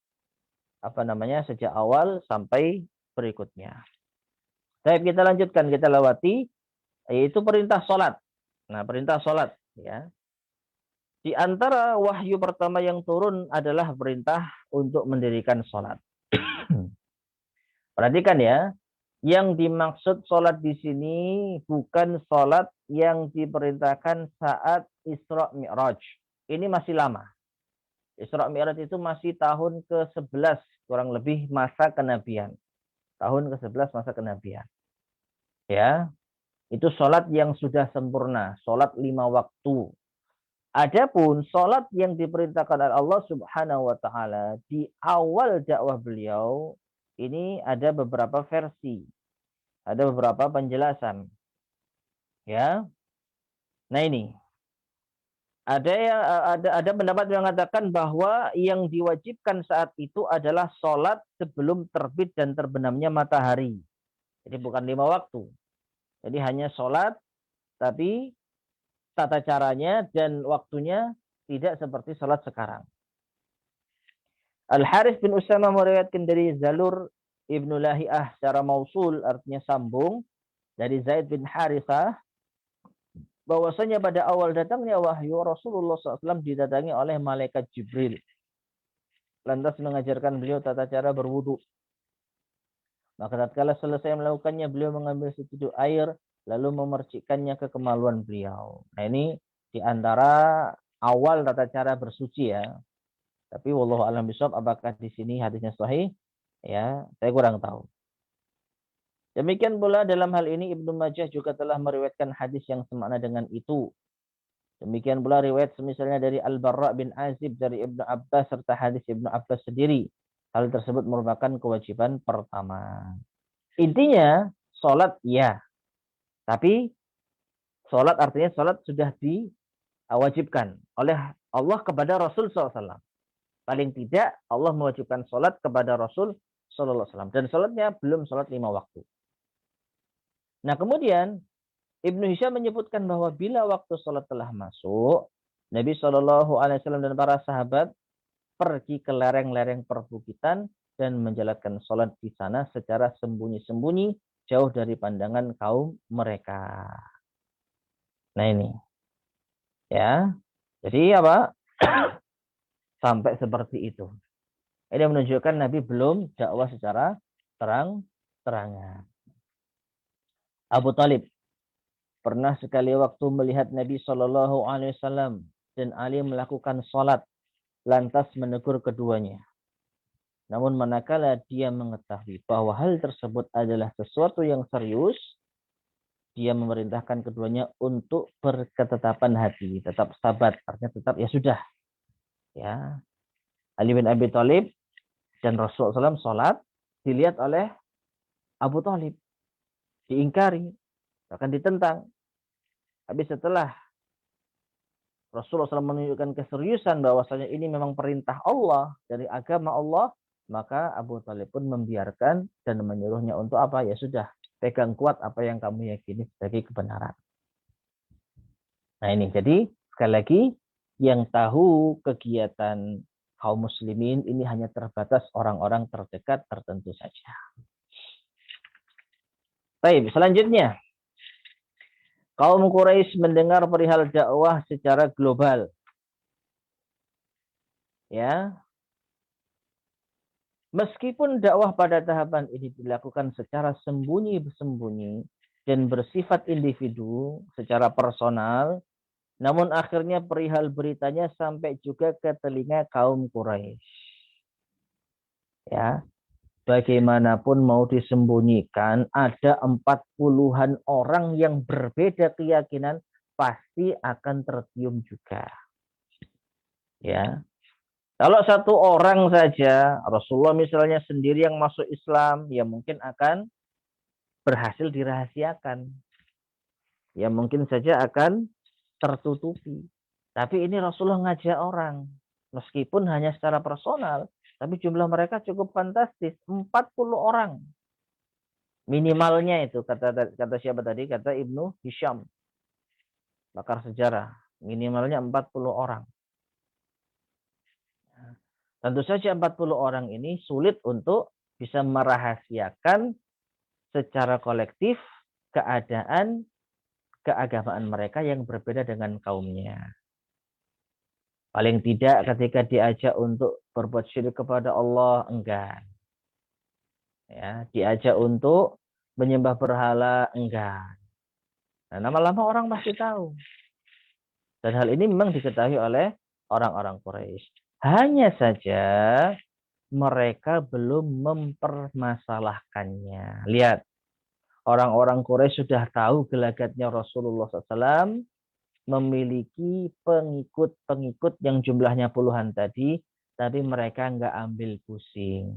sejak awal sampai berikutnya. Baik, kita lanjutkan, kita lewati, yaitu perintah sholat. Nah, perintah sholat. Ya. Di antara wahyu pertama yang turun adalah perintah untuk mendirikan sholat. Perhatikan ya, yang dimaksud sholat di sini bukan sholat yang diperintahkan saat Isra Mi'raj. Ini masih lama. Isra Mi'raj itu masih tahun ke-11, kurang lebih masa kenabian. Tahun ke-11 masa kenabian. Ya, itu sholat yang sudah sempurna, sholat 5 waktu. Adapun sholat yang diperintahkan oleh Allah Subhanahu wa taala di awal dakwah beliau ini ada beberapa versi. Ada beberapa penjelasan. Ya. Nah ini. Ada pendapat yang mengatakan bahwa yang diwajibkan saat itu adalah sholat sebelum terbit dan terbenamnya matahari. Jadi bukan 5 waktu. Jadi hanya sholat tapi tata caranya dan waktunya tidak seperti sholat sekarang. Al-Harith bin Usama meriwayatkan dari Zalur Ibnu Lahiyah secara mausul, artinya sambung, dari Zaid bin Harithah, bahwasanya pada awal datangnya wahyu Rasulullah SAW didatangi oleh malaikat Jibril. Lantas mengajarkan beliau tata cara berwudu. Maka tatkala selesai melakukannya, beliau mengambil secucuk air lalu memercikkannya ke kemaluan beliau. Nah ini di antara awal tata cara bersuci ya. Tapi wallahu a'lam bishawab, apakah di sini hadisnya sahih? Ya, saya kurang tahu. Demikian pula dalam hal ini Ibnu Majah juga telah meriwayatkan hadis yang semakna dengan itu. Demikian pula riwayat semisalnya dari Al-Barra bin Azib dari Ibnu Abbas serta hadis Ibnu Abbas sendiri. Hal tersebut merupakan kewajiban pertama. Intinya, sholat ya. Tapi sholat artinya sholat sudah diwajibkan oleh Allah kepada Rasul SAW. Paling tidak Allah mewajibkan sholat kepada Rasul SAW. Dan sholatnya belum sholat 5 waktu. Nah kemudian Ibnu Hisham menyebutkan bahwa bila waktu sholat telah masuk, Nabi SAW dan para sahabat pergi ke lereng-lereng perbukitan dan menjalankan sholat di sana secara sembunyi-sembunyi, jauh dari pandangan kaum mereka. Nah ini, ya, jadi apa? Sampai seperti itu. Ini menunjukkan Nabi belum dakwah secara terang-terangan. Abu Talib pernah sekali waktu melihat Nabi SAW dan Ali melakukan sholat. lantas menegur keduanya. Namun manakala dia mengetahui bahwa hal tersebut adalah sesuatu yang serius, dia memerintahkan keduanya untuk berketetapan hati, tetap sabar, artinya tetap ya sudah. Ya, Ali bin Abi Thalib dan Rasulullah SAW sholat dilihat oleh Abu Thalib, diingkari, bahkan ditentang. Tapi setelah Rasulullah SAW menunjukkan keseriusan bahwasanya ini memang perintah Allah dari agama Allah, maka Abu Thalib pun membiarkan dan menyuruhnya untuk apa? Ya sudah, pegang kuat apa yang kamu yakini sebagai kebenaran. Nah ini, jadi sekali lagi, yang tahu kegiatan kaum muslimin ini hanya terbatas orang-orang terdekat tertentu saja. Baik, selanjutnya. Kaum Quraisy mendengar perihal dakwah secara global. Ya. Meskipun dakwah pada tahapan ini dilakukan secara sembunyi-sembunyi dan bersifat individu secara personal, namun akhirnya perihal beritanya sampai juga ke telinga kaum Quraisy. Ya. Bagaimanapun mau disembunyikan, ada 40-an orang yang berbeda keyakinan pasti akan tercium juga. Ya. Kalau satu orang saja, Rasulullah misalnya sendiri yang masuk Islam, ya mungkin akan berhasil dirahasiakan. Ya mungkin saja akan tertutupi. Tapi ini Rasulullah ngajak orang. Meskipun hanya secara personal, tapi jumlah mereka cukup fantastis. 40 orang. Minimalnya itu, kata siapa tadi? Kata Ibnu Hisham. Pakar sejarah. Minimalnya 40 orang. Tentu saja 40 orang ini sulit untuk bisa merahasiakan secara kolektif keadaan keagamaan mereka yang berbeda dengan kaumnya. Paling tidak ketika diajak untuk berbuat syirik kepada Allah, enggak. Ya, diajak untuk menyembah berhala, enggak. Nah, lama-lama orang pasti tahu. Dan hal ini memang diketahui oleh orang-orang Quraisy. Hanya saja mereka belum mempermasalahkannya. Lihat, orang-orang Quraisy sudah tahu gelagatnya Rasulullah SAW memiliki pengikut-pengikut yang jumlahnya puluhan tadi, tapi mereka nggak ambil pusing.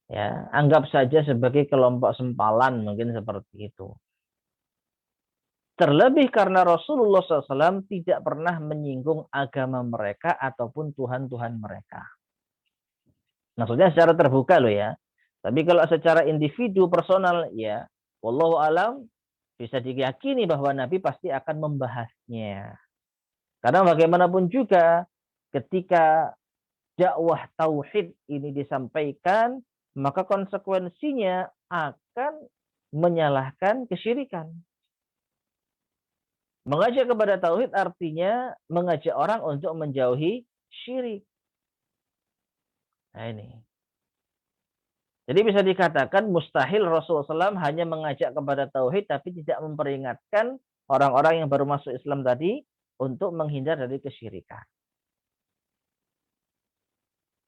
Ya, anggap saja sebagai kelompok sempalan, mungkin seperti itu. Terlebih karena Rasulullah SAW tidak pernah menyinggung agama mereka ataupun Tuhan-Tuhan mereka. Maksudnya secara terbuka loh ya. Tapi kalau secara individu personal ya, wallahu alam, bisa diyakini bahwa Nabi pasti akan membahasnya. Karena bagaimanapun juga ketika dakwah tauhid ini disampaikan, maka konsekuensinya akan menyalahkan kesyirikan. Mengajak kepada tauhid artinya mengajak orang untuk menjauhi syirik. Nah ini. Jadi bisa dikatakan mustahil Rasulullah SAW hanya mengajak kepada tauhid tapi tidak memperingatkan orang-orang yang baru masuk Islam tadi untuk menghindar dari kesyirikan.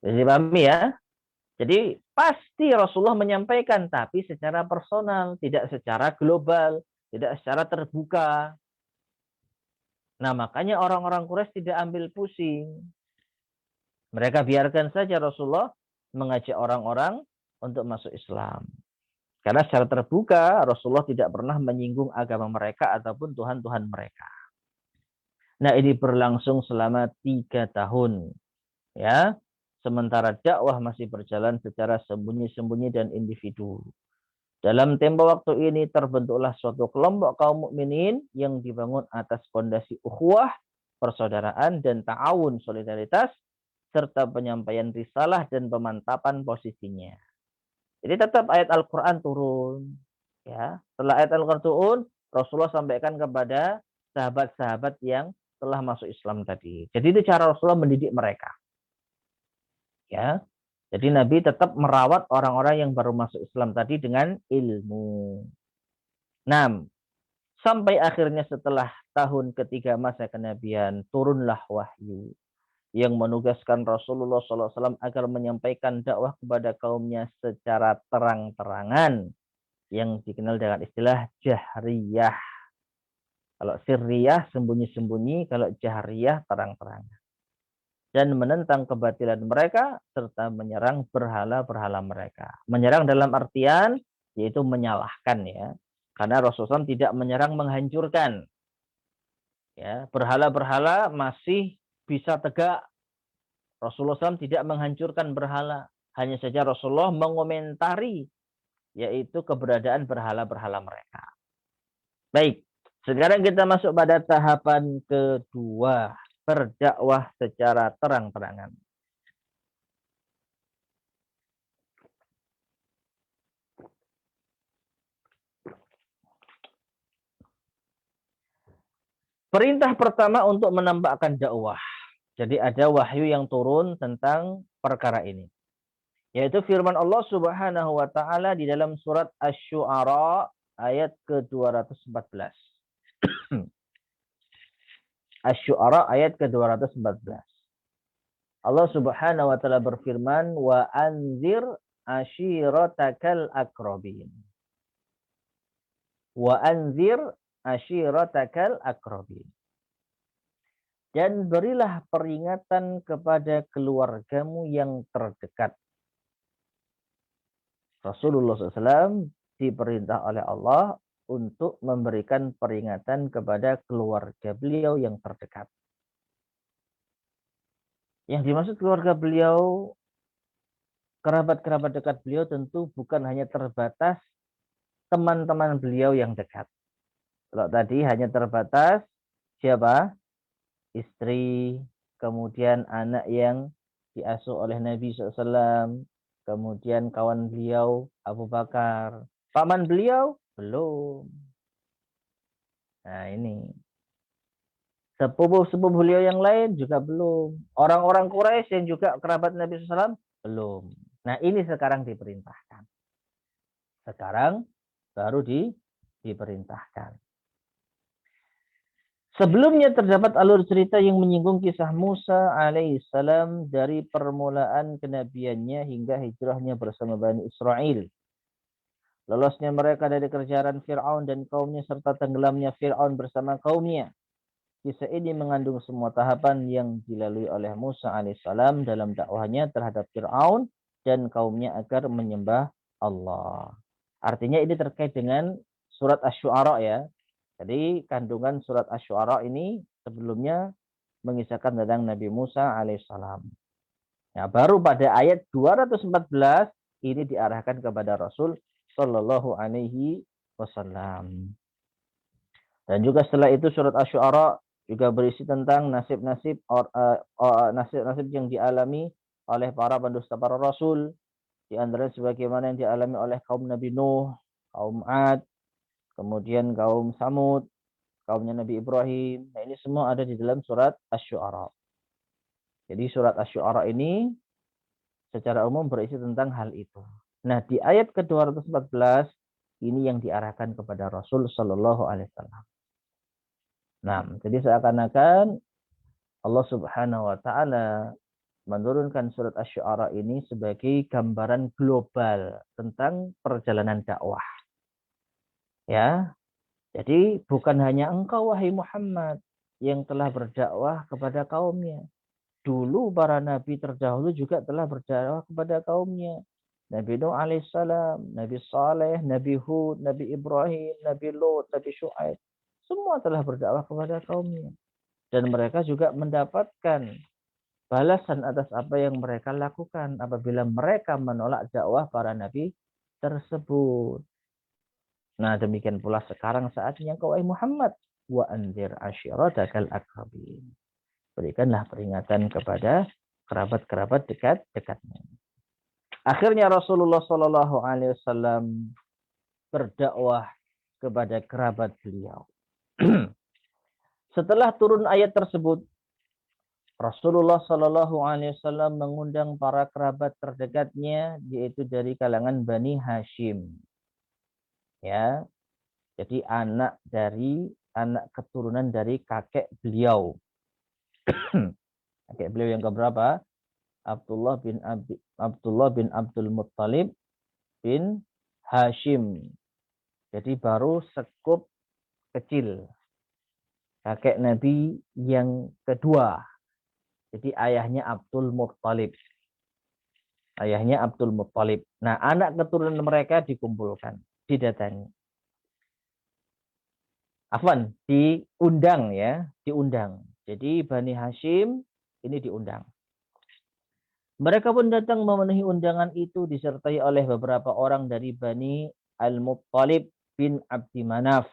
Jadi pahami ya. Jadi pasti Rasulullah menyampaikan tapi secara personal, tidak secara global, tidak secara terbuka. Nah, makanya orang-orang Quraisy tidak ambil pusing. Mereka biarkan saja Rasulullah mengajak orang-orang untuk masuk Islam. Karena secara terbuka Rasulullah tidak pernah menyinggung agama mereka ataupun Tuhan-Tuhan mereka. Nah, ini berlangsung selama 3 tahun. Ya, sementara dakwah masih berjalan secara sembunyi-sembunyi dan individu. Dalam tempo waktu ini terbentuklah suatu kelompok kaum mukminin yang dibangun atas fondasi ukhuwah, persaudaraan dan ta'awun, solidaritas serta penyampaian risalah dan pemantapan posisinya. Jadi tetap ayat Al-Qur'an turun, ya. Setelah ayat Al-Qur'an turun, Rasulullah sampaikan kepada sahabat-sahabat yang telah masuk Islam tadi. Jadi itu cara Rasulullah mendidik mereka. Ya. Jadi Nabi tetap merawat orang-orang yang baru masuk Islam tadi dengan ilmu. 6. Sampai akhirnya setelah tahun ketiga masa kenabian, turunlah wahyu. yang menugaskan Rasulullah SAW agar menyampaikan dakwah kepada kaumnya secara terang-terangan, yang dikenal dengan istilah jahriyah. Kalau sirriyah sembunyi-sembunyi, kalau jahriyah terang-terangan. Dan menentang kebatilan mereka serta menyerang berhala-berhala mereka. Menyerang dalam artian yaitu menyalahkan, ya. Karena Rasulullah SAW tidak menyerang menghancurkan. Ya, berhala-berhala masih bisa tegak. Rasulullah SAW tidak menghancurkan berhala. Hanya saja Rasulullah mengomentari yaitu keberadaan berhala-berhala mereka. Baik, sekarang kita masuk pada tahapan kedua, berdakwah secara terang-terangan. Perintah pertama untuk menampakkan dakwah. Jadi ada wahyu yang turun tentang perkara ini. Yaitu firman Allah Subhanahu wa taala di dalam surat Asy-Syu'ara ayat ke-214. Asy-Syu'ara ayat ke-214. Allah Subhanahu wa taala berfirman, "Wa anzir ashiratakal aqrabin." Wa anzir ashiratakal aqrabin. Dan berilah peringatan kepada keluargamu yang terdekat. Rasulullah SAW diperintah oleh Allah untuk memberikan peringatan kepada keluarga beliau yang terdekat. Yang dimaksud keluarga beliau, kerabat-kerabat dekat beliau tentu bukan hanya terbatas teman-teman beliau yang dekat. Kalau tadi hanya terbatas siapa? Istri, kemudian anak yang diasuh oleh Nabi SAW, kemudian kawan beliau Abu Bakar, paman beliau belum. Nah ini sepupu-sepupu beliau yang lain juga belum. Orang-orang Quraisy yang juga kerabat Nabi SAW belum. Nah ini sekarang diperintahkan. Sekarang baru diperintahkan. Sebelumnya terdapat alur cerita yang menyinggung kisah Musa alaihissalam dari permulaan kenabiannya hingga hijrahnya bersama Bani Israel. Lolosnya mereka dari kejaran Fir'aun dan kaumnya serta tenggelamnya Fir'aun bersama kaumnya. Kisah ini mengandung semua tahapan yang dilalui oleh Musa alaihissalam dalam dakwahnya terhadap Fir'aun dan kaumnya agar menyembah Allah. Artinya ini terkait dengan surat Asy-Syu'ara, ya. Jadi kandungan surat Asy-Syu'ara ini sebelumnya mengisahkan tentang Nabi Musa alaihissalam. Nah, baru pada ayat 214 ini diarahkan kepada Rasul Shallallahu alaihi wasallam. Dan juga setelah itu surat Asy-Syu'ara juga berisi tentang nasib-nasib yang dialami oleh para pendusta para rasul, di antara sebagaimana yang dialami oleh kaum Nabi Nuh, kaum Ad, kemudian kaum Samud, kaumnya Nabi Ibrahim. Nah, ini semua ada di dalam surat Asy-Syu'ara. Jadi surat Asy-Syu'ara ini secara umum berisi tentang hal itu. Nah, di ayat ke-214 ini yang diarahkan kepada Rasul Shallallahu alaihi wasallam. Nah, jadi seakan-akan Allah Subhanahu wa taala menurunkan surat Asy-Syu'ara ini sebagai gambaran global tentang perjalanan dakwah. Ya. Jadi bukan hanya engkau wahai Muhammad yang telah berdakwah kepada kaumnya. Dulu para nabi terdahulu juga telah berdakwah kepada kaumnya. Nabi Nuh alaihissalam, Nabi Saleh, Nabi Hud, Nabi Ibrahim, Nabi Lut, Nabi Syu'aib. Semua telah berdakwah kepada kaumnya. Dan mereka juga mendapatkan balasan atas apa yang mereka lakukan apabila mereka menolak dakwah para nabi tersebut. Nah, demikian pula sekarang saatnya kau Muhammad, wa anzir ashiratakal aqrabin. Berikanlah peringatan kepada kerabat-kerabat dekat-dekatmu. Akhirnya Rasulullah Shallallahu alaihi wasallam berdakwah kepada kerabat beliau. Setelah turun ayat tersebut, Rasulullah Shallallahu alaihi wasallam mengundang para kerabat terdekatnya, yaitu dari kalangan Bani Hashim. Ya, jadi anak keturunan dari kakek beliau. Kakek beliau yang keberapa? Abdullah bin Abdul Muttalib bin Hashim. Jadi baru sekup kecil. Kakek Nabi yang kedua. Jadi ayahnya Abdul Muttalib. Ayahnya Abdul Muttalib. Nah, anak keturunan mereka dikumpulkan, didatangi. Afwan, diundang ya, diundang. Jadi Bani Hashim ini diundang. Mereka pun datang memenuhi undangan itu disertai oleh beberapa orang dari Bani Al-Muttalib bin Abdi Manaf.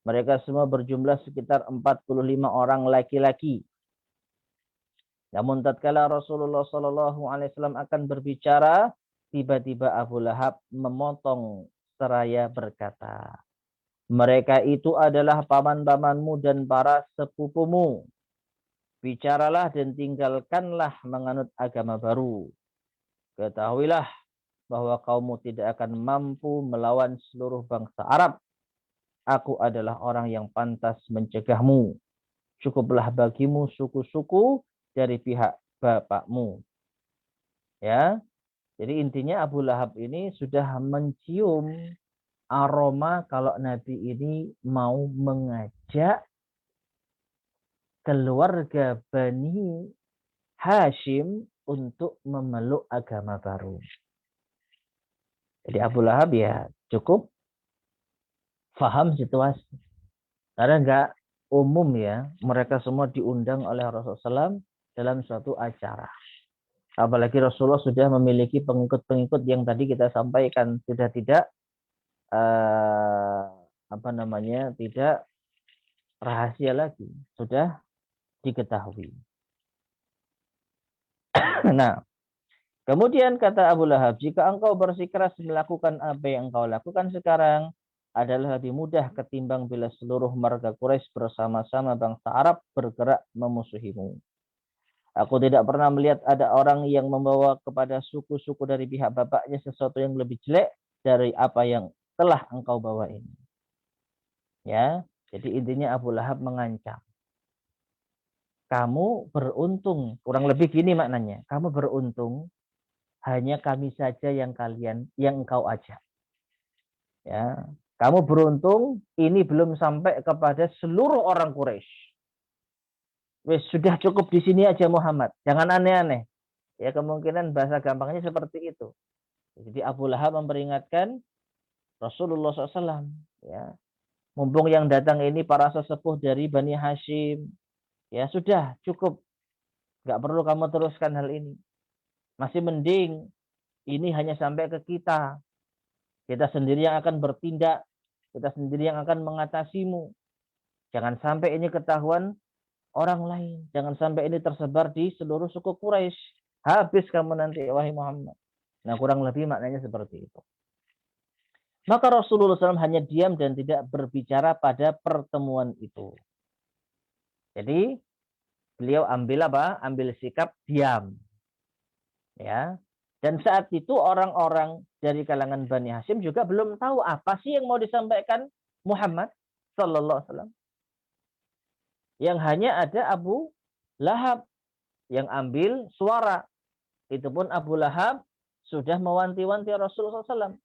Mereka semua berjumlah sekitar 45 orang laki-laki. Namun tatkala Rasulullah SAW akan berbicara, tiba-tiba Abu Lahab memotong seraya berkata, mereka itu adalah paman-pamanmu dan para sepupumu. Bicaralah dan tinggalkanlah menganut agama baru. Ketahuilah bahwa kaummu tidak akan mampu melawan seluruh bangsa Arab. Aku adalah orang yang pantas mencegahmu. Cukuplah bagimu suku-suku dari pihak bapakmu. Ya, jadi intinya Abu Lahab ini sudah mencium aroma kalau Nabi ini mau mengajak keluarga Bani Hashim untuk memeluk agama baru. Jadi Abu Lahab ya cukup paham situasi. Karena enggak umum ya, mereka semua diundang oleh Rasulullah SAW dalam suatu acara. Apalagi Rasulullah sudah memiliki pengikut-pengikut yang tadi kita sampaikan, sudah tidak tidak rahasia lagi, sudah diketahui. Nah, kemudian kata Abu Lahab, jika engkau bersikeras melakukan apa yang engkau lakukan sekarang, adalah lebih mudah ketimbang bila seluruh marga Quraisy bersama-sama bangsa Arab bergerak memusuhimu. Aku tidak pernah melihat ada orang yang membawa kepada suku-suku dari pihak bapaknya sesuatu yang lebih jelek dari apa yang telah engkau bawa ini. Ya, jadi intinya Abu Lahab mengancam. Kamu beruntung, kurang lebih gini maknanya. Kamu beruntung, hanya kami saja yang engkau ajak. Ya, kamu beruntung, ini belum sampai kepada seluruh orang Quraisy. Wes sudah cukup di sini aja Muhammad, jangan aneh-aneh. Ya kemungkinan bahasa gampangnya seperti itu. Jadi Abu Lahab memperingatkan Rasulullah SAW. Ya, mumpung yang datang ini para sesepuh dari Bani Hashim, ya sudah cukup, nggak perlu kamu teruskan hal ini. Masih mending ini hanya sampai ke kita. Kita sendiri yang akan bertindak. Kita sendiri yang akan mengatasimu. Jangan sampai ini ketahuan orang lain. Jangan sampai ini tersebar di seluruh suku Quraisy. Habis kamu nanti, wahai Muhammad. Nah, kurang lebih maknanya seperti itu. Maka Rasulullah SAW hanya diam dan tidak berbicara pada pertemuan itu. Jadi, beliau ambil apa? Ambil sikap diam. Ya. Dan saat itu orang-orang dari kalangan Bani Hashim juga belum tahu apa sih yang mau disampaikan Muhammad sallallahu alaihi wasallam. Yang hanya ada Abu Lahab yang ambil suara. Itu pun Abu Lahab sudah mewanti-wanti Rasulullah SAW.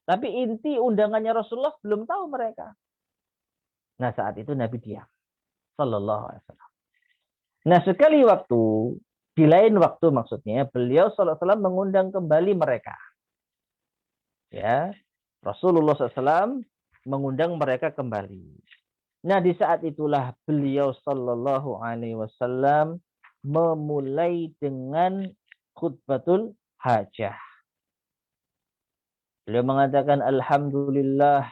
Tapi inti undangannya Rasulullah belum tahu mereka. Nah, saat itu Nabi diam sallallahu alaihi wasallam. Nah, sekali waktu, di lain waktu maksudnya, beliau sallallahu alaihi wasallam mengundang kembali mereka. Ya, Rasulullah SAW mengundang mereka kembali. Nah, di saat itulah beliau sallallahu alaihi wasallam memulai dengan khutbatul hajah. Beliau mengatakan alhamdulillah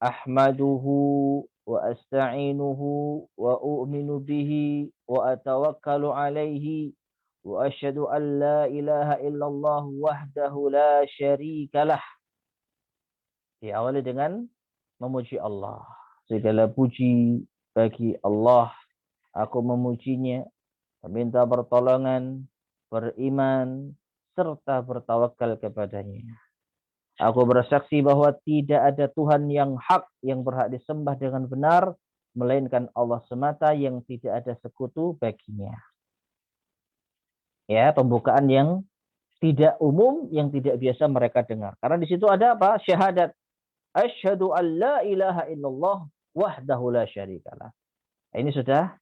ahmaduhu wa asta'inuhu wa u'minu bihi wa atawakkalu alaihi wa asyhadu an la ilaha illallah wahdahu la syarikalah. Diawali dengan memuji Allah. Segala puji bagi Allah. Aku memujinya, meminta pertolongan, beriman, serta bertawakal kepadanya. Aku bersaksi bahwa tidak ada Tuhan yang hak yang berhak disembah dengan benar melainkan Allah semata yang tidak ada sekutu baginya. Ya, pembukaan yang tidak umum, yang tidak biasa mereka dengar. Karena di situ ada apa? Syahadat. Asyhadu an la ilaha illallah wahdahu la syarikalah. Ini sudah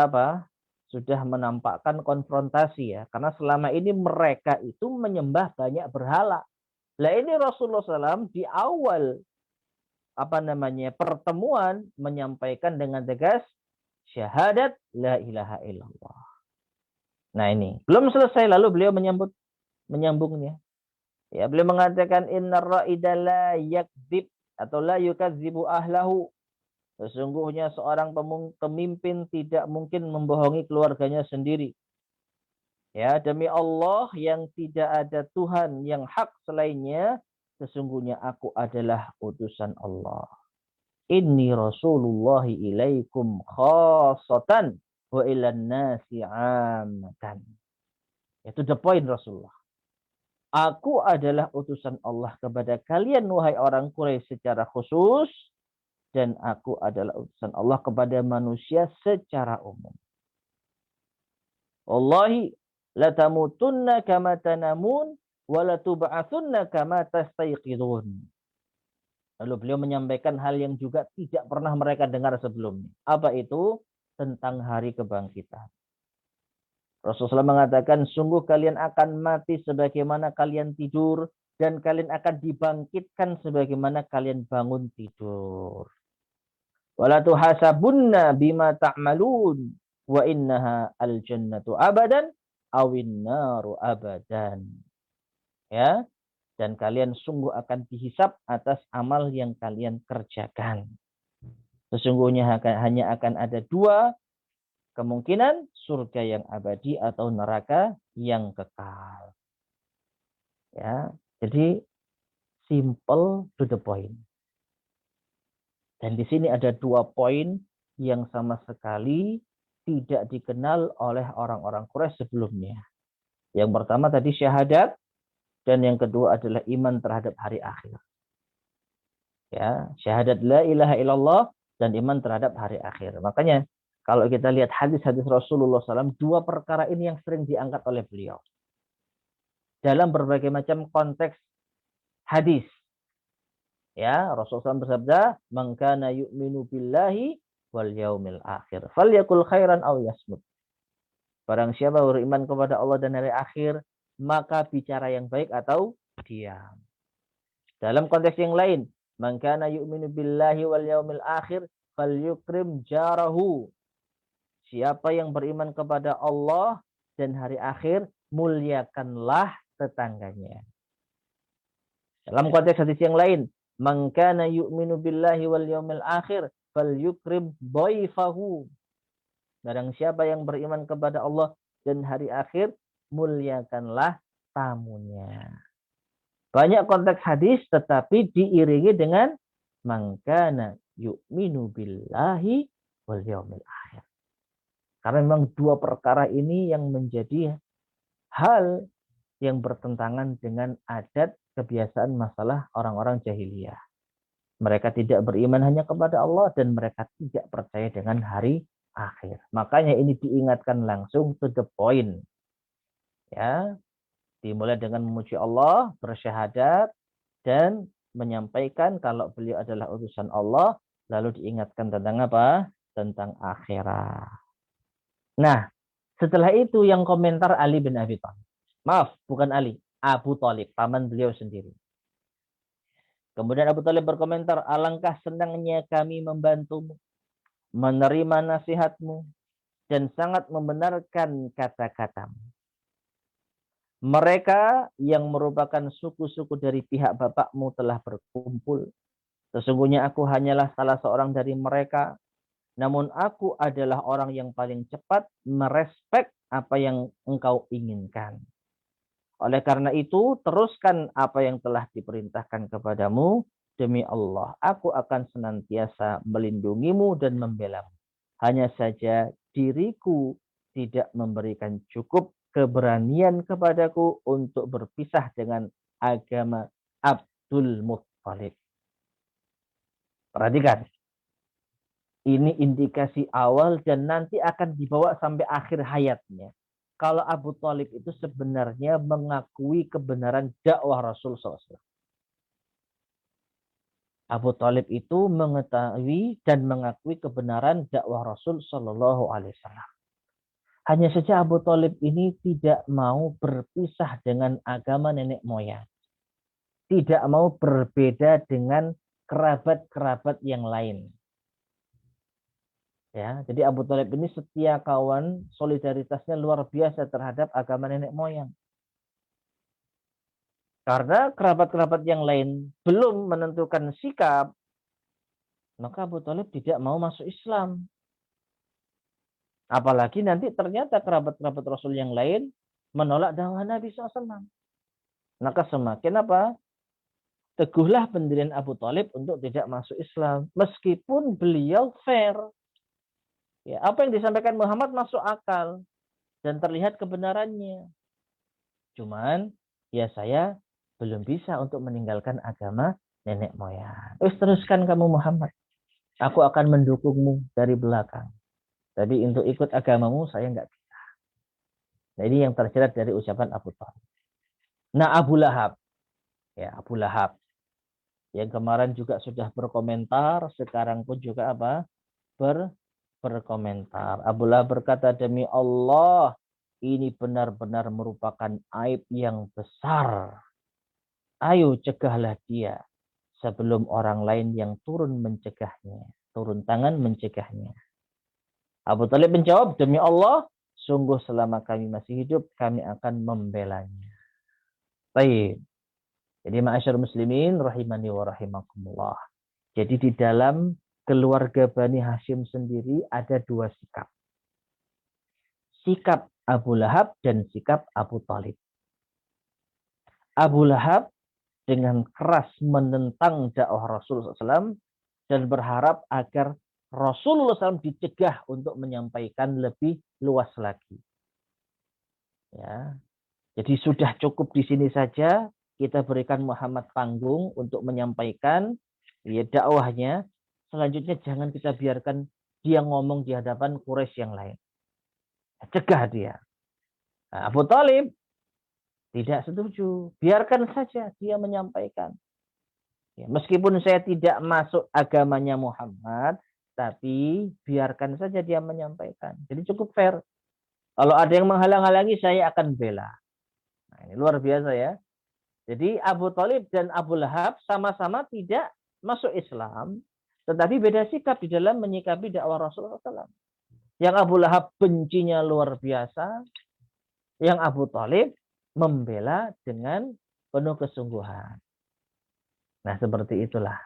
apa? Sudah menampakkan konfrontasi ya. Karena selama ini mereka itu menyembah banyak berhala. Lah ini Rasulullah SAW di awal pertemuan menyampaikan dengan tegas syahadat la ilaha illallah. Nah ini belum selesai lalu beliau menyambungnya. Ya, beliau mengatakan innar ra'ida la yakdzib atau la yukadzibu ahlahu. Sesungguhnya seorang pemimpin tidak mungkin membohongi keluarganya sendiri. Ya, demi Allah yang tidak ada Tuhan yang hak selainnya, sesungguhnya aku adalah utusan Allah. Inni Rasulullah ilaikum khassatan wa ilan nasi ammatan. Itu the point Rasulullah. Aku adalah utusan Allah kepada kalian wahai orang Quraisy secara khusus dan aku adalah utusan Allah kepada manusia secara umum. Wallahi la tamutunna kama tanamun wa la tub'atsunna kama tastayqidun. Lalu beliau menyampaikan hal yang juga tidak pernah mereka dengar sebelumnya. Apa itu? Tentang hari kebangkitan. Rasulullah mengatakan, sungguh kalian akan mati sebagaimana kalian tidur, dan kalian akan dibangkitkan sebagaimana kalian bangun tidur. Wala tuhasabunna bima ta'malun, wa innaha al-jannatu abadan, awin naru abadan. Ya, dan kalian sungguh akan dihisap atas amal yang kalian kerjakan. Sesungguhnya hanya akan ada dua kemungkinan, surga yang abadi atau neraka yang kekal. Ya, jadi simple to the point. Dan di sini ada 2 poin yang sama sekali tidak dikenal oleh orang-orang Quraisy sebelumnya. Yang pertama tadi syahadat, dan yang kedua adalah iman terhadap hari akhir. Ya, syahadat la ilaha illallah dan iman terhadap hari akhir. Makanya kalau kita lihat hadis-hadis Rasulullah SAW, 2 perkara ini yang sering diangkat oleh beliau. Dalam berbagai macam konteks hadis. Ya, Rasulullah SAW bersabda, "Man kana yu'minu billahi wal yaumil akhir, falyakul khairan aw yasmut." Barang siapa beriman kepada Allah dan hari akhir, maka bicara yang baik atau diam. Dalam konteks yang lain, "Man kana yu'minu billahi wal yaumil akhir, falyukrim jarahu." Siapa yang beriman kepada Allah dan hari akhir, muliakanlah tetangganya. Dalam konteks hadis yang lain, man kana yu'minu billahi wal yaumil akhir, falyukrim dhaifahu. Barang siapa yang beriman kepada Allah dan hari akhir, muliakanlah tamunya. Banyak konteks hadis tetapi diiringi dengan man kana yu'minu billahi wal yaumil akhir. Karena memang 2 perkara ini yang menjadi hal yang bertentangan dengan adat kebiasaan masalah orang-orang jahiliyah. Mereka tidak beriman hanya kepada Allah dan mereka tidak percaya dengan hari akhir. Makanya ini diingatkan langsung to the point. Ya, dimulai dengan memuji Allah, bersyahadat, dan menyampaikan kalau beliau adalah utusan Allah, lalu diingatkan tentang apa? Tentang akhirat. Nah, setelah itu yang komentar Ali bin Abi Thalib. Maaf, bukan Ali. Abu Thalib, paman beliau sendiri. Kemudian Abu Thalib berkomentar, alangkah senangnya kami membantumu, menerima nasihatmu, dan sangat membenarkan kata-katamu. Mereka yang merupakan suku-suku dari pihak bapakmu telah berkumpul. Sesungguhnya aku hanyalah salah seorang dari mereka. Namun aku adalah orang yang paling cepat merespek apa yang engkau inginkan. Oleh karena itu, teruskan apa yang telah diperintahkan kepadamu. Demi Allah, aku akan senantiasa melindungimu dan membelamu. Hanya saja diriku tidak memberikan cukup keberanian kepadaku untuk berpisah dengan agama Abdul Muttalib. Perhatikan. Ini indikasi awal dan nanti akan dibawa sampai akhir hayatnya. Kalau Abu Thalib itu sebenarnya mengakui kebenaran dakwah Rasul SAW. Abu Thalib itu mengetahui dan mengakui kebenaran dakwah Rasul Shallallahu Alaihi Wasallam. Hanya saja Abu Thalib ini tidak mau berpisah dengan agama nenek moyang. Tidak mau berbeda dengan kerabat-kerabat yang lain. Ya, jadi Abu Thalib ini setia kawan, solidaritasnya luar biasa terhadap agama nenek moyang. Karena kerabat-kerabat yang lain belum menentukan sikap, maka Abu Thalib tidak mau masuk Islam. Apalagi nanti ternyata kerabat-kerabat Rasul yang lain menolak dakwah Nabi SAW. Maka semakin apa? Teguhlah pendirian Abu Thalib untuk tidak masuk Islam. Meskipun beliau fair. Ya, apa yang disampaikan Muhammad masuk akal. Dan terlihat kebenarannya. Cuman ya saya belum bisa untuk meninggalkan agama nenek moyang. Teruskan kamu Muhammad. Aku akan mendukungmu dari belakang. Tapi untuk ikut agamamu saya nggak bisa. Nah ini yang tersirat dari ucapan Abu Thalib. Nah Abu Lahab. Ya Abu Lahab. Yang kemarin juga sudah berkomentar. Sekarang pun juga apa? Berkomentar. Abu Lahab berkata, demi Allah. Ini benar-benar merupakan aib yang besar. Ayo cegahlah dia sebelum orang lain yang turun mencegahnya. Turun tangan mencegahnya. Abu Thalib menjawab, demi Allah, sungguh selama kami masih hidup, kami akan membelanya. Baik. Jadi ma'asyar muslimin, rahimani wa rahimakumullah. Jadi di dalam keluarga Bani Hashim sendiri ada dua sikap. Sikap Abu Lahab dan sikap Abu Thalib. Abu Lahab dengan keras menentang dakwah Rasulullah SAW dan berharap agar Rasulullah SAW dicegah untuk menyampaikan lebih luas lagi. Ya, jadi sudah cukup di sini saja. Kita berikan Muhammad panggung untuk menyampaikan ya, dakwahnya. Selanjutnya jangan kita biarkan dia ngomong di hadapan Quraisy yang lain. Cegah dia. Nah, Abu Thalib tidak setuju. Biarkan saja dia menyampaikan. Ya, meskipun saya tidak masuk agamanya Muhammad, tapi biarkan saja dia menyampaikan. Jadi cukup fair. Kalau ada yang menghalang-halangi, saya akan bela. Nah, ini luar biasa ya. Jadi Abu Thalib dan Abu Lahab sama-sama tidak masuk Islam, tetapi beda sikap di dalam menyikapi dakwah Rasulullah SAW. Yang Abu Lahab bencinya luar biasa, yang Abu Thalib membela dengan penuh kesungguhan. Nah, seperti itulah.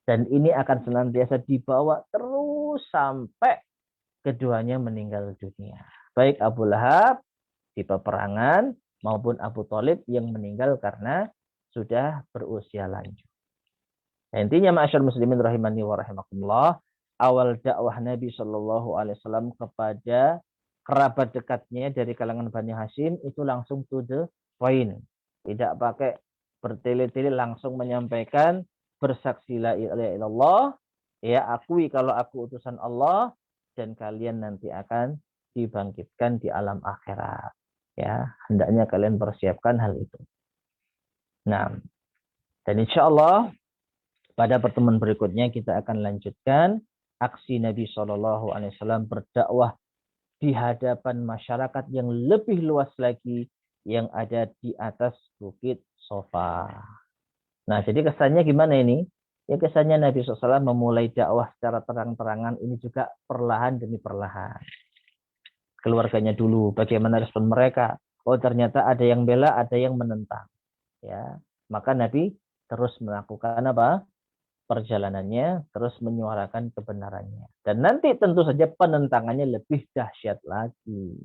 Dan ini akan senantiasa dibawa terus sampai keduanya meninggal dunia. Baik Abu Lahab di peperangan maupun Abu Thalib yang meninggal karena sudah berusia lanjut. Nah, intinya ma'asyar muslimin rahimani wa rahimakumullah, awal dakwah Nabi Shallallahu Alaihi Wasallam kepada kerabat dekatnya dari kalangan Bani Hashim itu langsung to the point. Tidak pakai bertele-tele, langsung menyampaikan bersaksi la ilaha illallah, ya akui kalau aku utusan Allah dan kalian nanti akan dibangkitkan di alam akhirat. Ya, hendaknya kalian persiapkan hal itu. Nah, dan insya Allah pada pertemuan berikutnya kita akan lanjutkan aksi Nabi Shallallahu Alaihi Wasallam berdakwah di hadapan masyarakat yang lebih luas lagi yang ada di atas Bukit Sofa. Nah, jadi kesannya gimana ini? Ya kesannya Nabi SAW memulai dakwah secara terang-terangan ini juga perlahan demi perlahan. Keluarganya dulu, bagaimana respon mereka? Oh ternyata ada yang bela, ada yang menentang. Ya, maka Nabi terus melakukan apa? Perjalanannya, terus menyuarakan kebenarannya. Dan nanti tentu saja penentangannya lebih dahsyat lagi.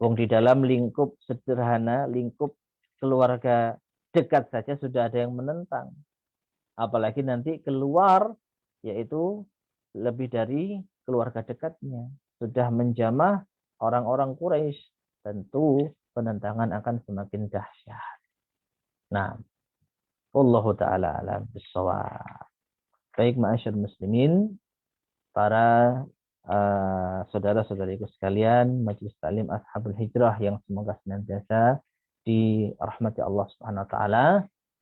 Wong di dalam lingkup sederhana, lingkup keluarga dekat saja sudah ada yang menentang. Apalagi nanti keluar, yaitu lebih dari keluarga dekatnya. Sudah menjamah orang-orang Quraisy, tentu penentangan akan semakin dahsyat. Nah, wallahu ta'ala alam bissawab. Baik ma'asyar muslimin, para saudara-saudariku sekalian, Majelis Taklim Ashabul Hijrah yang semoga senantiasa dirahmati Allah Subhanahu wa taala.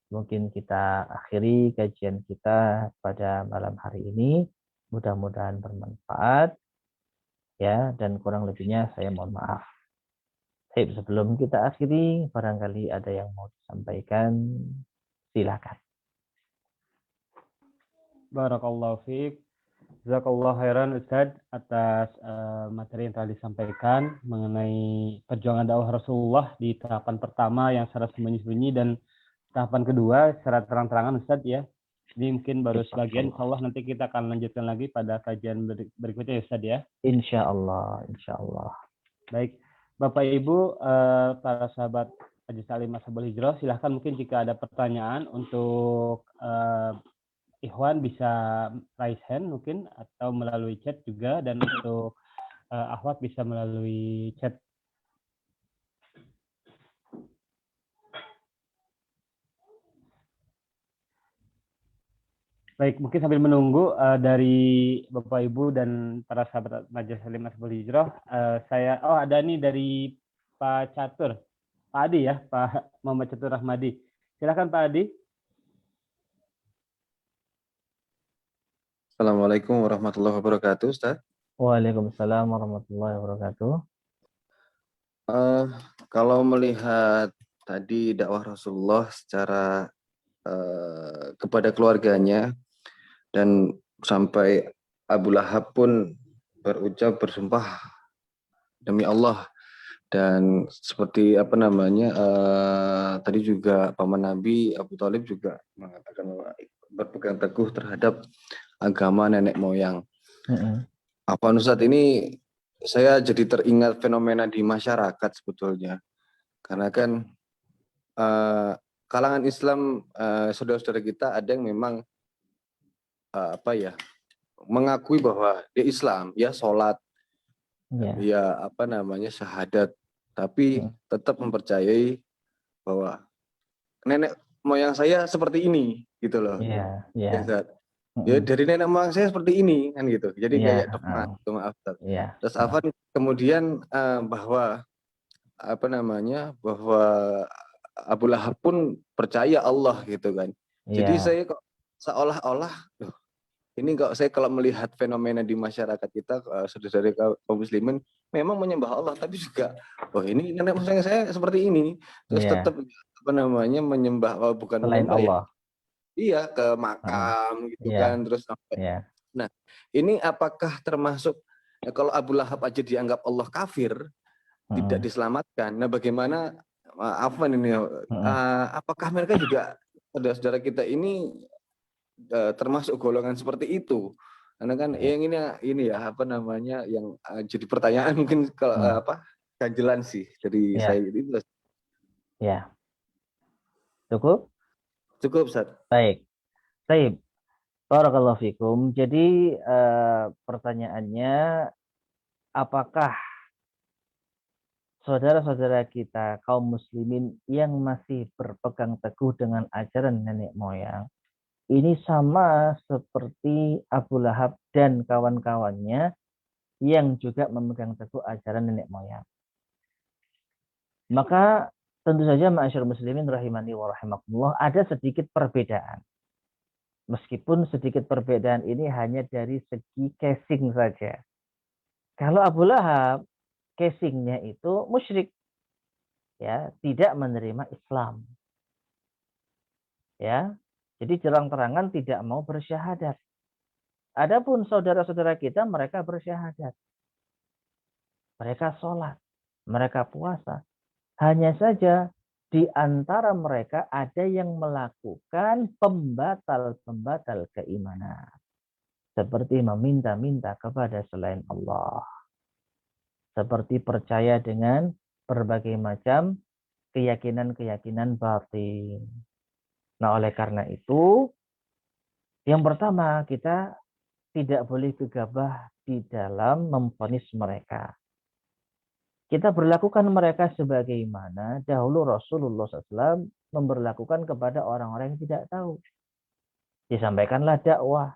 Mungkin kita akhiri kajian kita pada malam hari ini. Mudah-mudahan bermanfaat ya, dan kurang lebihnya saya mohon maaf. Baik, sebelum kita akhiri, barangkali ada yang mau disampaikan, silakan. Barakallahu fiik. Jazakallah khairan Ustadz atas materi yang telah disampaikan mengenai perjuangan dakwah Rasulullah di tahapan pertama yang secara sembunyi-sembunyi dan tahapan kedua secara terang-terangan Ustadz ya. Ini mungkin baru sebagian, insya Allah nanti kita akan lanjutkan lagi pada kajian berikutnya Ustadz ya. Insya Allah, insya Allah. Baik, Bapak Ibu, para sahabat Majelis Taklim Ashabul Hijrah, silahkan mungkin jika ada pertanyaan untuk Ikhwan bisa raise hand mungkin atau melalui chat juga, dan untuk akhwat bisa melalui chat. Baik, mungkin sambil menunggu dari Bapak Ibu dan para sahabat Majelis Taklim Ashabul Hijrah, ada nih dari Pak Catur, Pak Adi ya, Pak Muhammad Catur Rahmadi. Silakan Pak Adi. Assalamualaikum warahmatullahi wabarakatuh, Ustaz. Waalaikumsalam warahmatullahi wabarakatuh. Kalau melihat tadi dakwah Rasulullah secara kepada keluarganya, dan sampai Abu Lahab pun berucap bersumpah demi Allah, dan seperti tadi juga paman Nabi Abu Thalib juga mengatakan bahwa berpegang teguh terhadap agama nenek moyang. Apa Ustadz, ini saya jadi teringat fenomena di masyarakat sebetulnya, karena kan kalangan Islam, saudara-saudara kita ada yang memang mengakui bahwa dia Islam, ya sholat, ya syahadat, tapi tetap mempercayai bahwa nenek moyang saya seperti ini, gitu loh. Ya dari nenek moyang saya seperti ini kan gitu. Jadi kayak dogma, maaf. Terus Afan kemudian bahwa bahwa Abu Lahab pun percaya Allah gitu kan. Jadi saya kok seolah-olah ini kok saya kalau melihat fenomena di masyarakat kita, saudara kaum muslimin memang menyembah Allah, tapi juga ini nenek moyang saya seperti ini, terus tetap menyembah bukan selain menyembah Allah. Iya, ke makam gitu kan, terus sampai. Nah, ini apakah termasuk kalau Abu Lahab aja dianggap Allah kafir, tidak diselamatkan. Nah, bagaimana apakah mereka juga, saudara-saudara kita ini termasuk golongan seperti itu? Karena kan yang ini ya yang jadi pertanyaan mungkin kalau ganjelan sih dari saya itu. Ya. Cukup? Cukup, Ustaz. Baik. Barakallahu fikum. Jadi pertanyaannya, apakah saudara-saudara kita kaum muslimin yang masih berpegang teguh dengan ajaran nenek moyang ini sama seperti Abu Lahab dan kawan-kawannya yang juga memegang teguh ajaran nenek moyang? Maka tentu saja ma'asyar muslimin rahimani wa rahimakumullah, ada sedikit perbedaan. Meskipun sedikit perbedaan ini hanya dari segi casing saja. Kalau Abu Lahab, casingnya itu musyrik, ya, tidak menerima Islam, ya, jadi terang-terangan tidak mau bersyahadat. Adapun saudara-saudara kita, mereka bersyahadat, mereka sholat, mereka puasa. Hanya saja di antara mereka ada yang melakukan pembatal-pembatal keimanan. Seperti meminta-minta kepada selain Allah. Seperti percaya dengan berbagai macam keyakinan-keyakinan batin. Nah, oleh karena itu, yang pertama, kita tidak boleh gegabah di dalam memvonis mereka. Kita berlakukan mereka sebagaimana dahulu Rasulullah SAW memberlakukan kepada orang-orang yang tidak tahu. Disampaikanlah dakwah.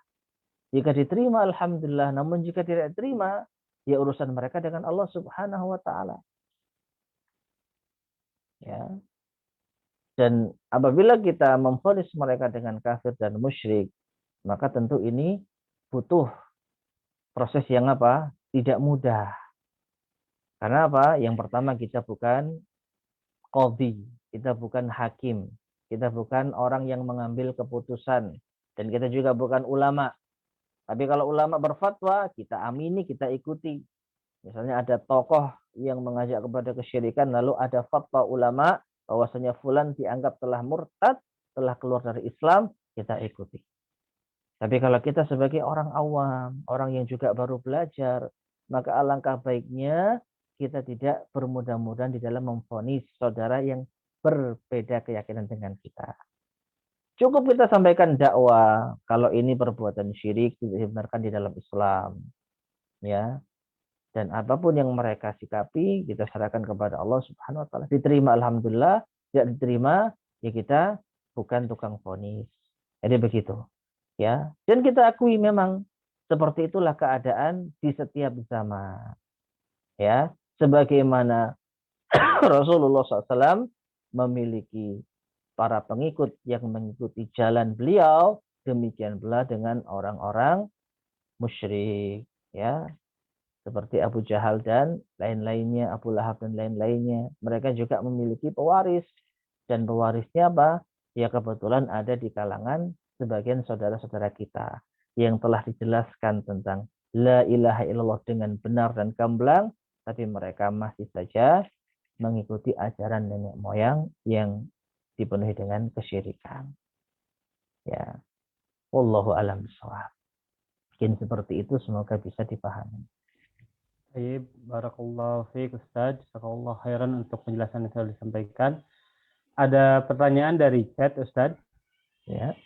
Jika diterima, alhamdulillah. Namun jika tidak diterima, ya urusan mereka dengan Allah Subhanahu wa taala. Ya. Dan apabila kita memvonis mereka dengan kafir dan musyrik, maka tentu ini butuh proses yang apa? Tidak mudah. Karena apa? Yang pertama, kita bukan qadhi, kita bukan hakim, kita bukan orang yang mengambil keputusan, dan kita juga bukan ulama. Tapi kalau ulama berfatwa, kita amini, kita ikuti. Misalnya ada tokoh yang mengajak kepada kesyirikan, lalu ada fatwa ulama bahwasanya fulan dianggap telah murtad, telah keluar dari Islam, kita ikuti. Tapi kalau kita sebagai orang awam, orang yang juga baru belajar, maka alangkah baiknya kita tidak bermudah-mudahan di dalam memvonis saudara yang berbeda keyakinan dengan kita. Cukup kita sampaikan dakwah, kalau ini perbuatan syirik tidak dibenarkan di dalam Islam. Ya. Dan apapun yang mereka sikapi, kita serahkan kepada Allah Subhanahu wa taala. Diterima alhamdulillah, tidak diterima ya kita bukan tukang vonis. Jadi begitu. Ya, dan kita akui memang seperti itulah keadaan di setiap zaman. Ya, sebagaimana Rasulullah SAW memiliki para pengikut yang mengikuti jalan beliau, demikian pula dengan orang-orang musyrik. Ya, seperti Abu Jahal dan lain-lainnya, Abu Lahab dan lain-lainnya. Mereka juga memiliki pewaris. Dan pewarisnya apa? Ya kebetulan ada di kalangan sebagian saudara-saudara kita yang telah dijelaskan tentang la ilaha illallah dengan benar dan gamblang, tapi mereka masih saja mengikuti ajaran nenek moyang yang dipenuhi dengan kesyirikan. Ya, wallahu a'lam bishawab. Mungkin seperti itu, semoga bisa dipahami. Baik, barakallahu fiik Ustaz. Jazakallahu khairan untuk penjelasan yang telah disampaikan. Ada pertanyaan dari chat Ustaz. Ya.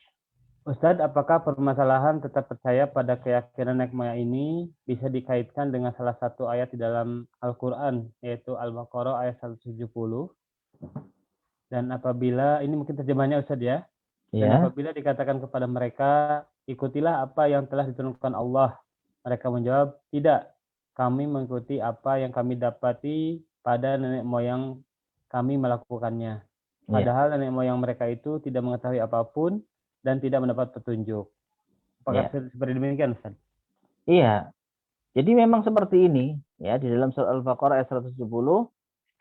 Ustaz, apakah permasalahan tetap percaya pada keyakinan nenek moyang ini bisa dikaitkan dengan salah satu ayat di dalam Al-Quran, yaitu Al-Baqarah ayat 170? Dan apabila, ini mungkin terjemahannya Ustaz ya, dan apabila dikatakan kepada mereka, ikutilah apa yang telah diturunkan Allah, mereka menjawab, tidak, kami mengikuti apa yang kami dapati pada nenek moyang kami melakukannya. Padahal nenek moyang mereka itu tidak mengetahui apapun dan tidak mendapat petunjuk. Apakah seperti demikian, Ustaz? Iya. Jadi memang seperti ini, ya, di dalam surah Al-Baqarah ayat 170,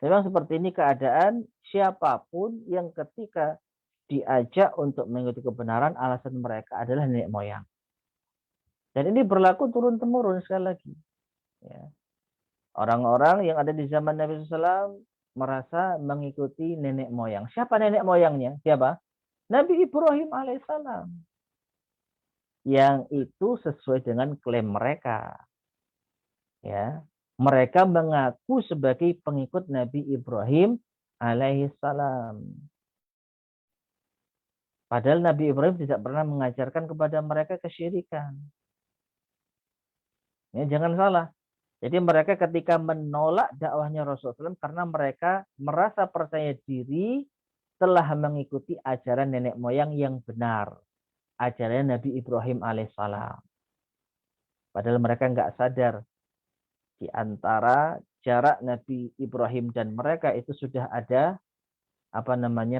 memang seperti ini keadaan siapapun yang ketika diajak untuk mengikuti kebenaran, alasan mereka adalah nenek moyang. Dan ini berlaku turun-temurun sekali lagi. Ya. Orang-orang yang ada di zaman Nabi SAW merasa mengikuti nenek moyang. Siapa nenek moyangnya? Siapa? Nabi Ibrahim alaihissalam. Yang itu sesuai dengan klaim mereka. Ya, mereka mengaku sebagai pengikut Nabi Ibrahim alaihissalam. Padahal Nabi Ibrahim tidak pernah mengajarkan kepada mereka kesyirikan. Ya, jangan salah. Jadi mereka ketika menolak dakwahnya Rasulullah SAW karena mereka merasa percaya diri telah mengikuti ajaran nenek moyang yang benar. Ajaran Nabi Ibrahim alaihissalam. Padahal mereka nggak sadar di antara jarak Nabi Ibrahim dan mereka itu sudah ada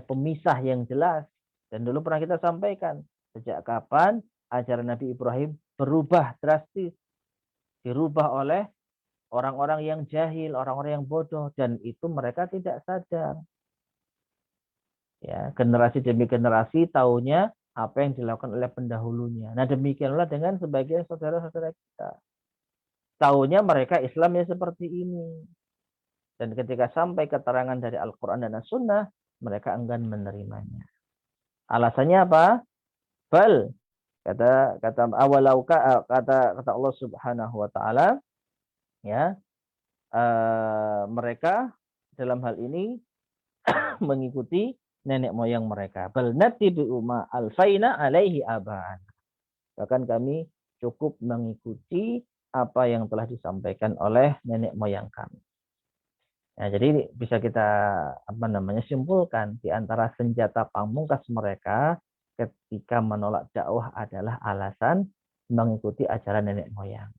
pemisah yang jelas. Dan dulu pernah kita sampaikan sejak kapan ajaran Nabi Ibrahim berubah drastis, dirubah oleh orang-orang yang jahil, orang-orang yang bodoh, dan itu mereka tidak sadar. Ya, generasi demi generasi taunya apa yang dilakukan oleh pendahulunya. Nah, demikianlah dengan sebagian saudara-saudara kita. Taunya mereka Islam ya seperti ini. Dan ketika sampai keterangan dari Al-Quran dan As-Sunnah, mereka enggan menerimanya. Alasannya apa? Bal, kata Allah Subhanahu wa taala, ya, mereka dalam hal ini mengikuti nenek moyang mereka. Bal nattibi'u ma alfaina alaihi abaan. Bahkan kami cukup mengikuti apa yang telah disampaikan oleh nenek moyang kami. Nah, jadi bisa kita simpulkan di antara senjata pamungkas mereka ketika menolak dakwah adalah alasan mengikuti ajaran nenek moyang.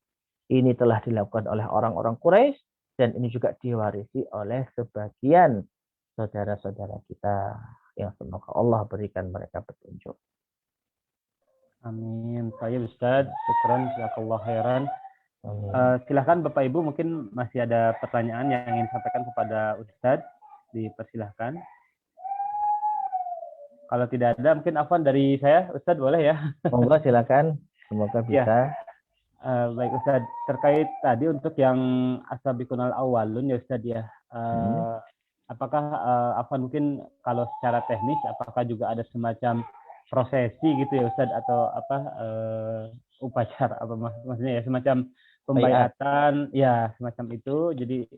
Ini telah dilakukan oleh orang-orang Quraisy dan ini juga diwarisi oleh sebagian saudara-saudara kita yang semoga Allah berikan mereka petunjuk. Amin. Saya Ustaz, syukran, jazakallah khairan. Silahkan Bapak Ibu, mungkin masih ada pertanyaan yang ingin sampaikan kepada Ustaz, dipersilahkan. Kalau tidak ada, mungkin afwan dari saya, Ustaz boleh ya? Monggo silakan, semoga bisa. Baik Ustaz, terkait tadi untuk yang asabiqunal awalun ya Ustaz ya. Apakah afwan mungkin kalau secara teknis apakah juga ada semacam prosesi gitu ya Ustaz atau apa upacara apa maksudnya ya semacam pembaiatan ya semacam itu, jadi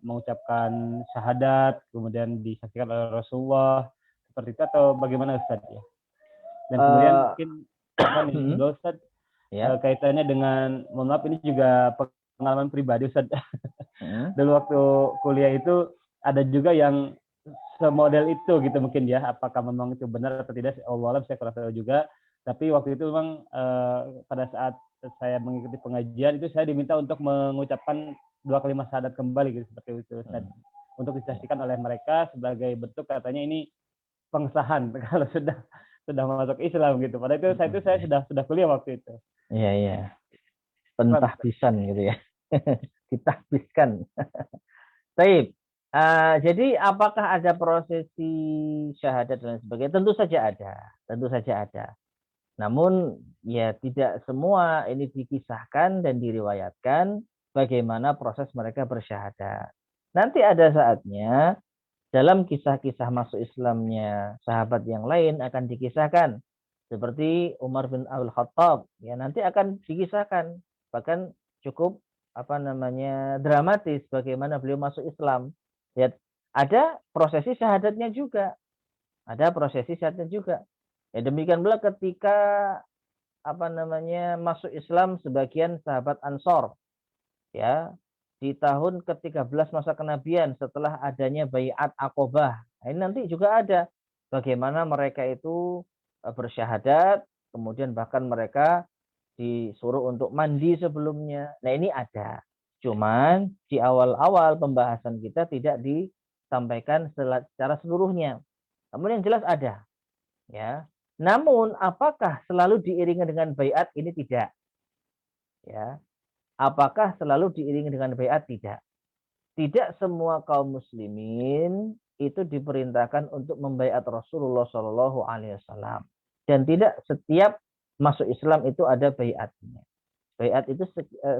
mengucapkan syahadat kemudian disaksikan oleh Rasulullah seperti itu atau bagaimana Ustaz ya? Dan kemudian mungkin apa nih Ustaz kaitannya dengan, mohon maaf ini juga pengalaman pribadi Ustaz. Dulu waktu kuliah itu ada juga yang semodel itu gitu mungkin ya, apakah memang itu benar atau tidak Allah alam, saya kurang tahu juga. Tapi waktu itu memang pada saat saya mengikuti pengajian itu saya diminta untuk mengucapkan 2 kalimat syahadat kembali gitu seperti itu Ustaz. Untuk disaksikan oleh mereka sebagai bentuk katanya ini pengesahan kalau sudah masuk Islam gitu. Pada itu saya sudah kuliah waktu itu. Iya. Pentahbisan gitu ya. Ditahbiskan. Baik. Jadi apakah ada prosesi syahadat dan sebagainya? Tentu saja ada. Namun ya tidak semua ini dikisahkan dan diriwayatkan bagaimana proses mereka bersyahadat. Nanti ada saatnya dalam kisah-kisah masuk Islamnya sahabat yang lain akan dikisahkan. Seperti Umar bin Al-Khattab, ya nanti akan dikisahkan. Bahkan cukup dramatis bagaimana beliau masuk Islam. Ya, ada prosesi syahadatnya juga. Ya, demikian pula ketika masuk Islam sebagian sahabat Ansor. Ya, di tahun ke-13 masa kenabian setelah adanya Bai'at Aqobah. Nah, ini nanti juga ada bagaimana mereka itu bersyahadat, kemudian bahkan mereka disuruh untuk mandi sebelumnya. Nah, ini ada. Cuman di awal-awal pembahasan kita tidak disampaikan secara seluruhnya. Namun yang jelas ada. Ya. Namun apakah selalu diiringi dengan baiat? Ini tidak. Ya. Apakah selalu diiringi dengan baiat? Tidak. Tidak semua kaum muslimin itu diperintahkan untuk membaiat Rasulullah Shallallahu Alaihi Wasallam. Dan tidak setiap masuk Islam itu ada baiatnya. Baiat itu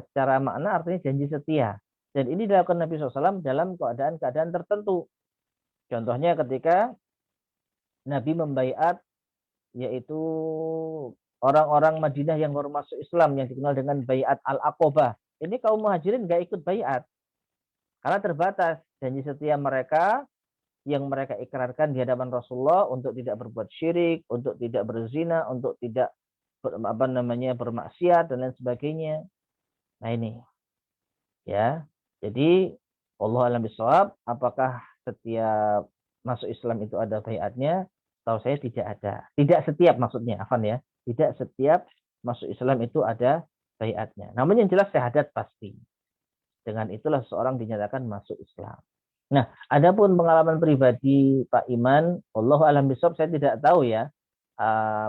secara makna artinya janji setia. Dan ini dilakukan Nabi SAW dalam keadaan-keadaan tertentu. Contohnya ketika Nabi membaiat yaitu orang-orang Madinah yang baru masuk Islam yang dikenal dengan baiat Al-Aqobah. Ini kaum muhajirin nggak ikut baiat. Karena terbatas janji setia mereka yang mereka ikrarkan di hadapan Rasulullah untuk tidak berbuat syirik, untuk tidak berzina, untuk tidak bermaksiat dan lain sebagainya. Nah ini, ya. Jadi Allah alam bisawab, apakah setiap masuk Islam itu ada baiatnya? Tahu saya tidak ada. Tidak setiap maksudnya, afan ya. Tidak setiap masuk Islam itu ada baiatnya. Namun yang jelas syahadat pasti. Dengan itulah seseorang dinyatakan masuk Islam. Nah, adapun pengalaman pribadi Pak Iman, Allah alam bisawab, saya tidak tahu ya.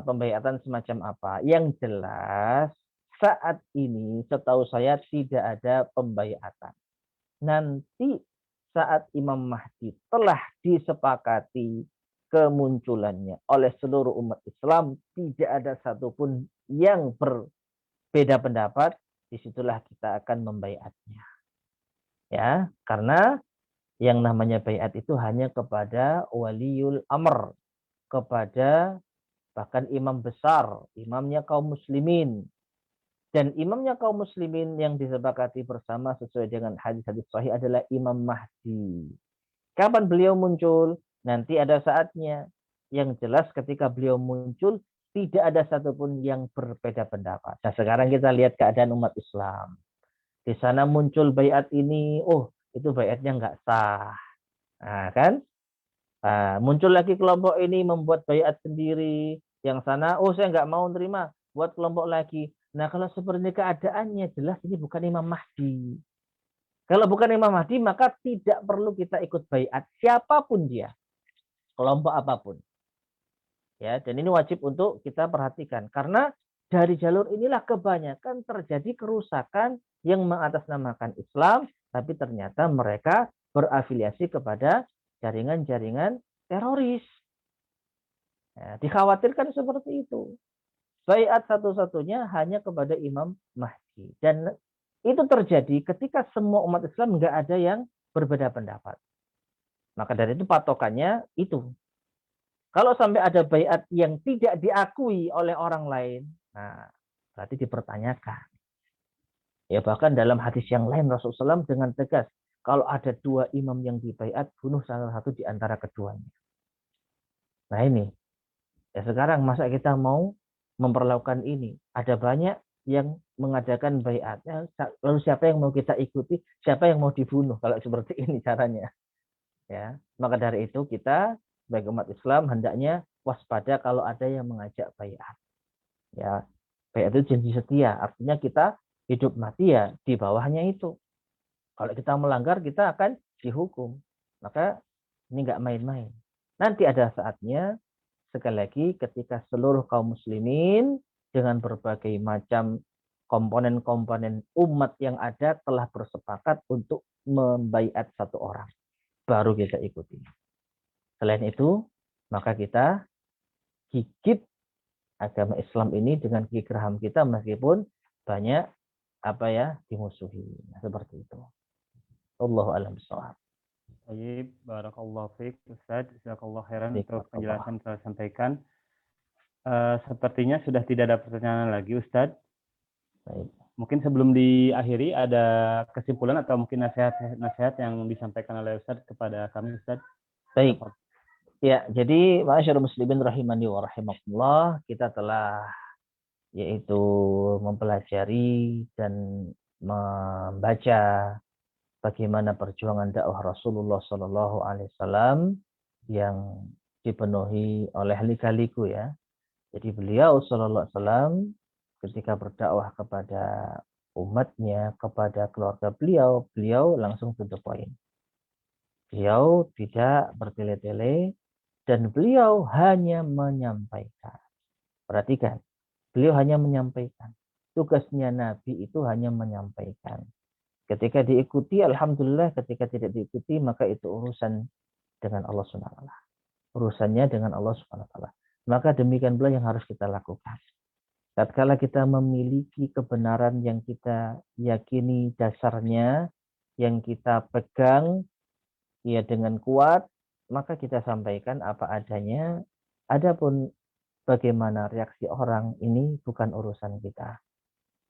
Pembaiatan semacam apa. Yang jelas saat ini setahu saya tidak ada pembaiatan. Nanti saat Imam Mahdi telah disepakati kemunculannya oleh seluruh umat Islam, tidak ada satupun yang berbeda pendapat, disitulah kita akan membaiatnya. Ya, karena yang namanya baiat itu hanya kepada waliul amr, kepada bahkan imam besar, imamnya kaum muslimin. Dan imamnya kaum muslimin yang disepakati bersama sesuai dengan hadis-hadis sahih adalah Imam Mahdi. Kapan beliau muncul? Nanti ada saatnya. Yang jelas ketika beliau muncul, tidak ada satupun yang berbeda pendapat. Nah, sekarang kita lihat keadaan umat Islam. Di sana muncul baiat ini, itu baiatnya nggak sah. Nah, kan? Muncul lagi kelompok ini membuat baiat sendiri. Yang sana, saya nggak mau terima, buat kelompok lagi. Nah, kalau seperti ini keadaannya, jelas ini bukan Imam Mahdi. Kalau bukan Imam Mahdi, maka tidak perlu kita ikut baiat siapapun dia, kelompok apapun. Ya, dan ini wajib untuk kita perhatikan karena dari jalur inilah kebanyakan terjadi kerusakan yang mengatasnamakan Islam, tapi ternyata mereka berafiliasi kepada jaringan-jaringan teroris. Ya, dikhawatirkan seperti itu. Baiat satu-satunya hanya kepada Imam Mahdi. Dan itu terjadi ketika semua umat Islam nggak ada yang berbeda pendapat. Maka dari itu patokannya itu. Kalau sampai ada baiat yang tidak diakui oleh orang lain, nah berarti dipertanyakan. Ya bahkan dalam hadis yang lain Rasulullah SAW dengan tegas, kalau ada dua imam yang dibaiat, bunuh salah satu di antara keduanya. Nah ini, ya sekarang masa kita mau memperlakukan ini? Ada banyak yang mengadakan baiatnya, lalu siapa yang mau kita ikuti, siapa yang mau dibunuh kalau seperti ini caranya? Ya, maka dari itu kita sebagai umat Islam hendaknya waspada kalau ada yang mengajak baiat. Ya, baiat itu janji setia, artinya kita hidup mati ya di bawahnya itu. Kalau kita melanggar kita akan dihukum. Maka ini nggak main-main. Nanti ada saatnya sekali lagi ketika seluruh kaum muslimin dengan berbagai macam komponen-komponen umat yang ada telah bersepakat untuk membaiat satu orang, baru kita ikuti. Selain itu, maka kita gigit agama Islam ini dengan gigi geraham kita meskipun banyak dimusuhi. Nah, seperti itu. Allahu a'lam bishawab. Baik, barakallahu fiik Ustaz, jazakallahu khairan untuk penjelasan yang telah disampaikan. Sepertinya sudah tidak ada pertanyaan lagi Ustaz. Baik. Mungkin sebelum diakhiri ada kesimpulan atau mungkin nasihat yang disampaikan oleh Ustaz kepada kami Ustaz. Baik. Ya, jadi ma'asyiral muslimin rahimani wa rahimakumullah, kita telah yaitu mempelajari dan membaca bagaimana perjuangan dakwah Rasulullah Shallallahu Alaihi Wasallam yang dipenuhi oleh lika-liku ya. Jadi beliau Shallallahu Alaihi Wasallam ketika berdakwah kepada umatnya, kepada keluarga beliau, beliau langsung to the point. Beliau tidak bertele-tele dan beliau hanya menyampaikan. Perhatikan, beliau hanya menyampaikan. Tugasnya Nabi itu hanya menyampaikan. Ketika diikuti, alhamdulillah. Ketika tidak diikuti, maka itu urusan dengan Allah Subhanahu wa taala. Urusannya dengan Allah Subhanahu wa taala. Maka demikian pula yang harus kita lakukan. Tatkala kita memiliki kebenaran yang kita yakini dasarnya, yang kita pegang ya dengan kuat, maka kita sampaikan apa adanya. Adapun bagaimana reaksi orang ini bukan urusan kita.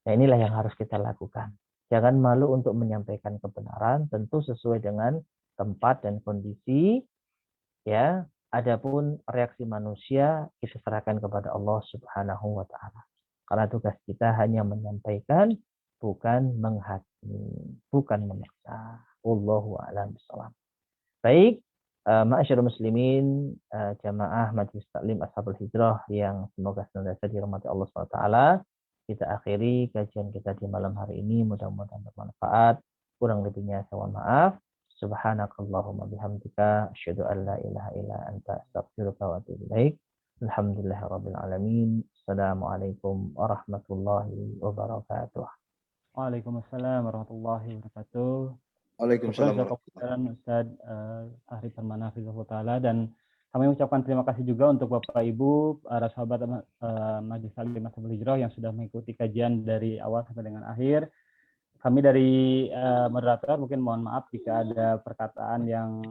Nah, inilah yang harus kita lakukan. Jangan malu untuk menyampaikan kebenaran, tentu sesuai dengan tempat dan kondisi. Ya, adapun reaksi manusia kita serahkan kepada Allah Subhanahu wa taala. Karena tugas kita hanya menyampaikan, bukan menghakimi, bukan memaksa. Wallahu a'lam bishawab. Baik, ma'asyiral muslimin, jamaah Majelis Taklim Ashabul Hijrah yang semoga senantiasa dirahmati Allah Subhanahu wa taala. Kita akhiri kajian kita di malam hari ini. Mudah-mudahan bermanfaat. Kurang lebihnya saya mohon maaf. Subhanakallahumma bihamdika asyhadu an la ilaha illa anta astaghfiruka wa atubu ilaik. Alhamdulillahirabbil alamin. Assalamualaikum warahmatullahi wabarakatuh. Waalaikumsalam warahmatullahi wabarakatuh. Waalaikumsalam. Ustaz Ahri Permana Hafizahullah Ta'ala, dan kami ucapkan terima kasih juga untuk Bapak Ibu, para sahabat Majelis Taklim Ashabul Hijrah yang sudah mengikuti kajian dari awal sampai dengan akhir. Kami dari moderator mungkin mohon maaf jika ada perkataan yang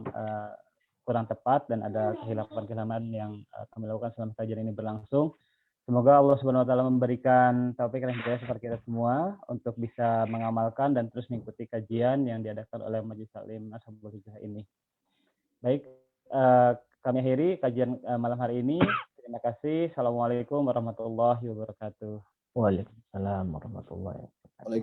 kurang tepat dan ada kehilapan-kehilapan yang kami lakukan selama kajian ini berlangsung. Semoga Allah Subhanahu wa taala memberikan taufik dan hidayah kepada kita semua untuk bisa mengamalkan dan terus mengikuti kajian yang diadakan oleh Majelis Taklim Ashabul Hijrah ini. Baik, kami akhiri kajian malam hari ini. Terima kasih. Assalamualaikum warahmatullahi wabarakatuh. Waalaikumsalam warahmatullahi wabarakatuh.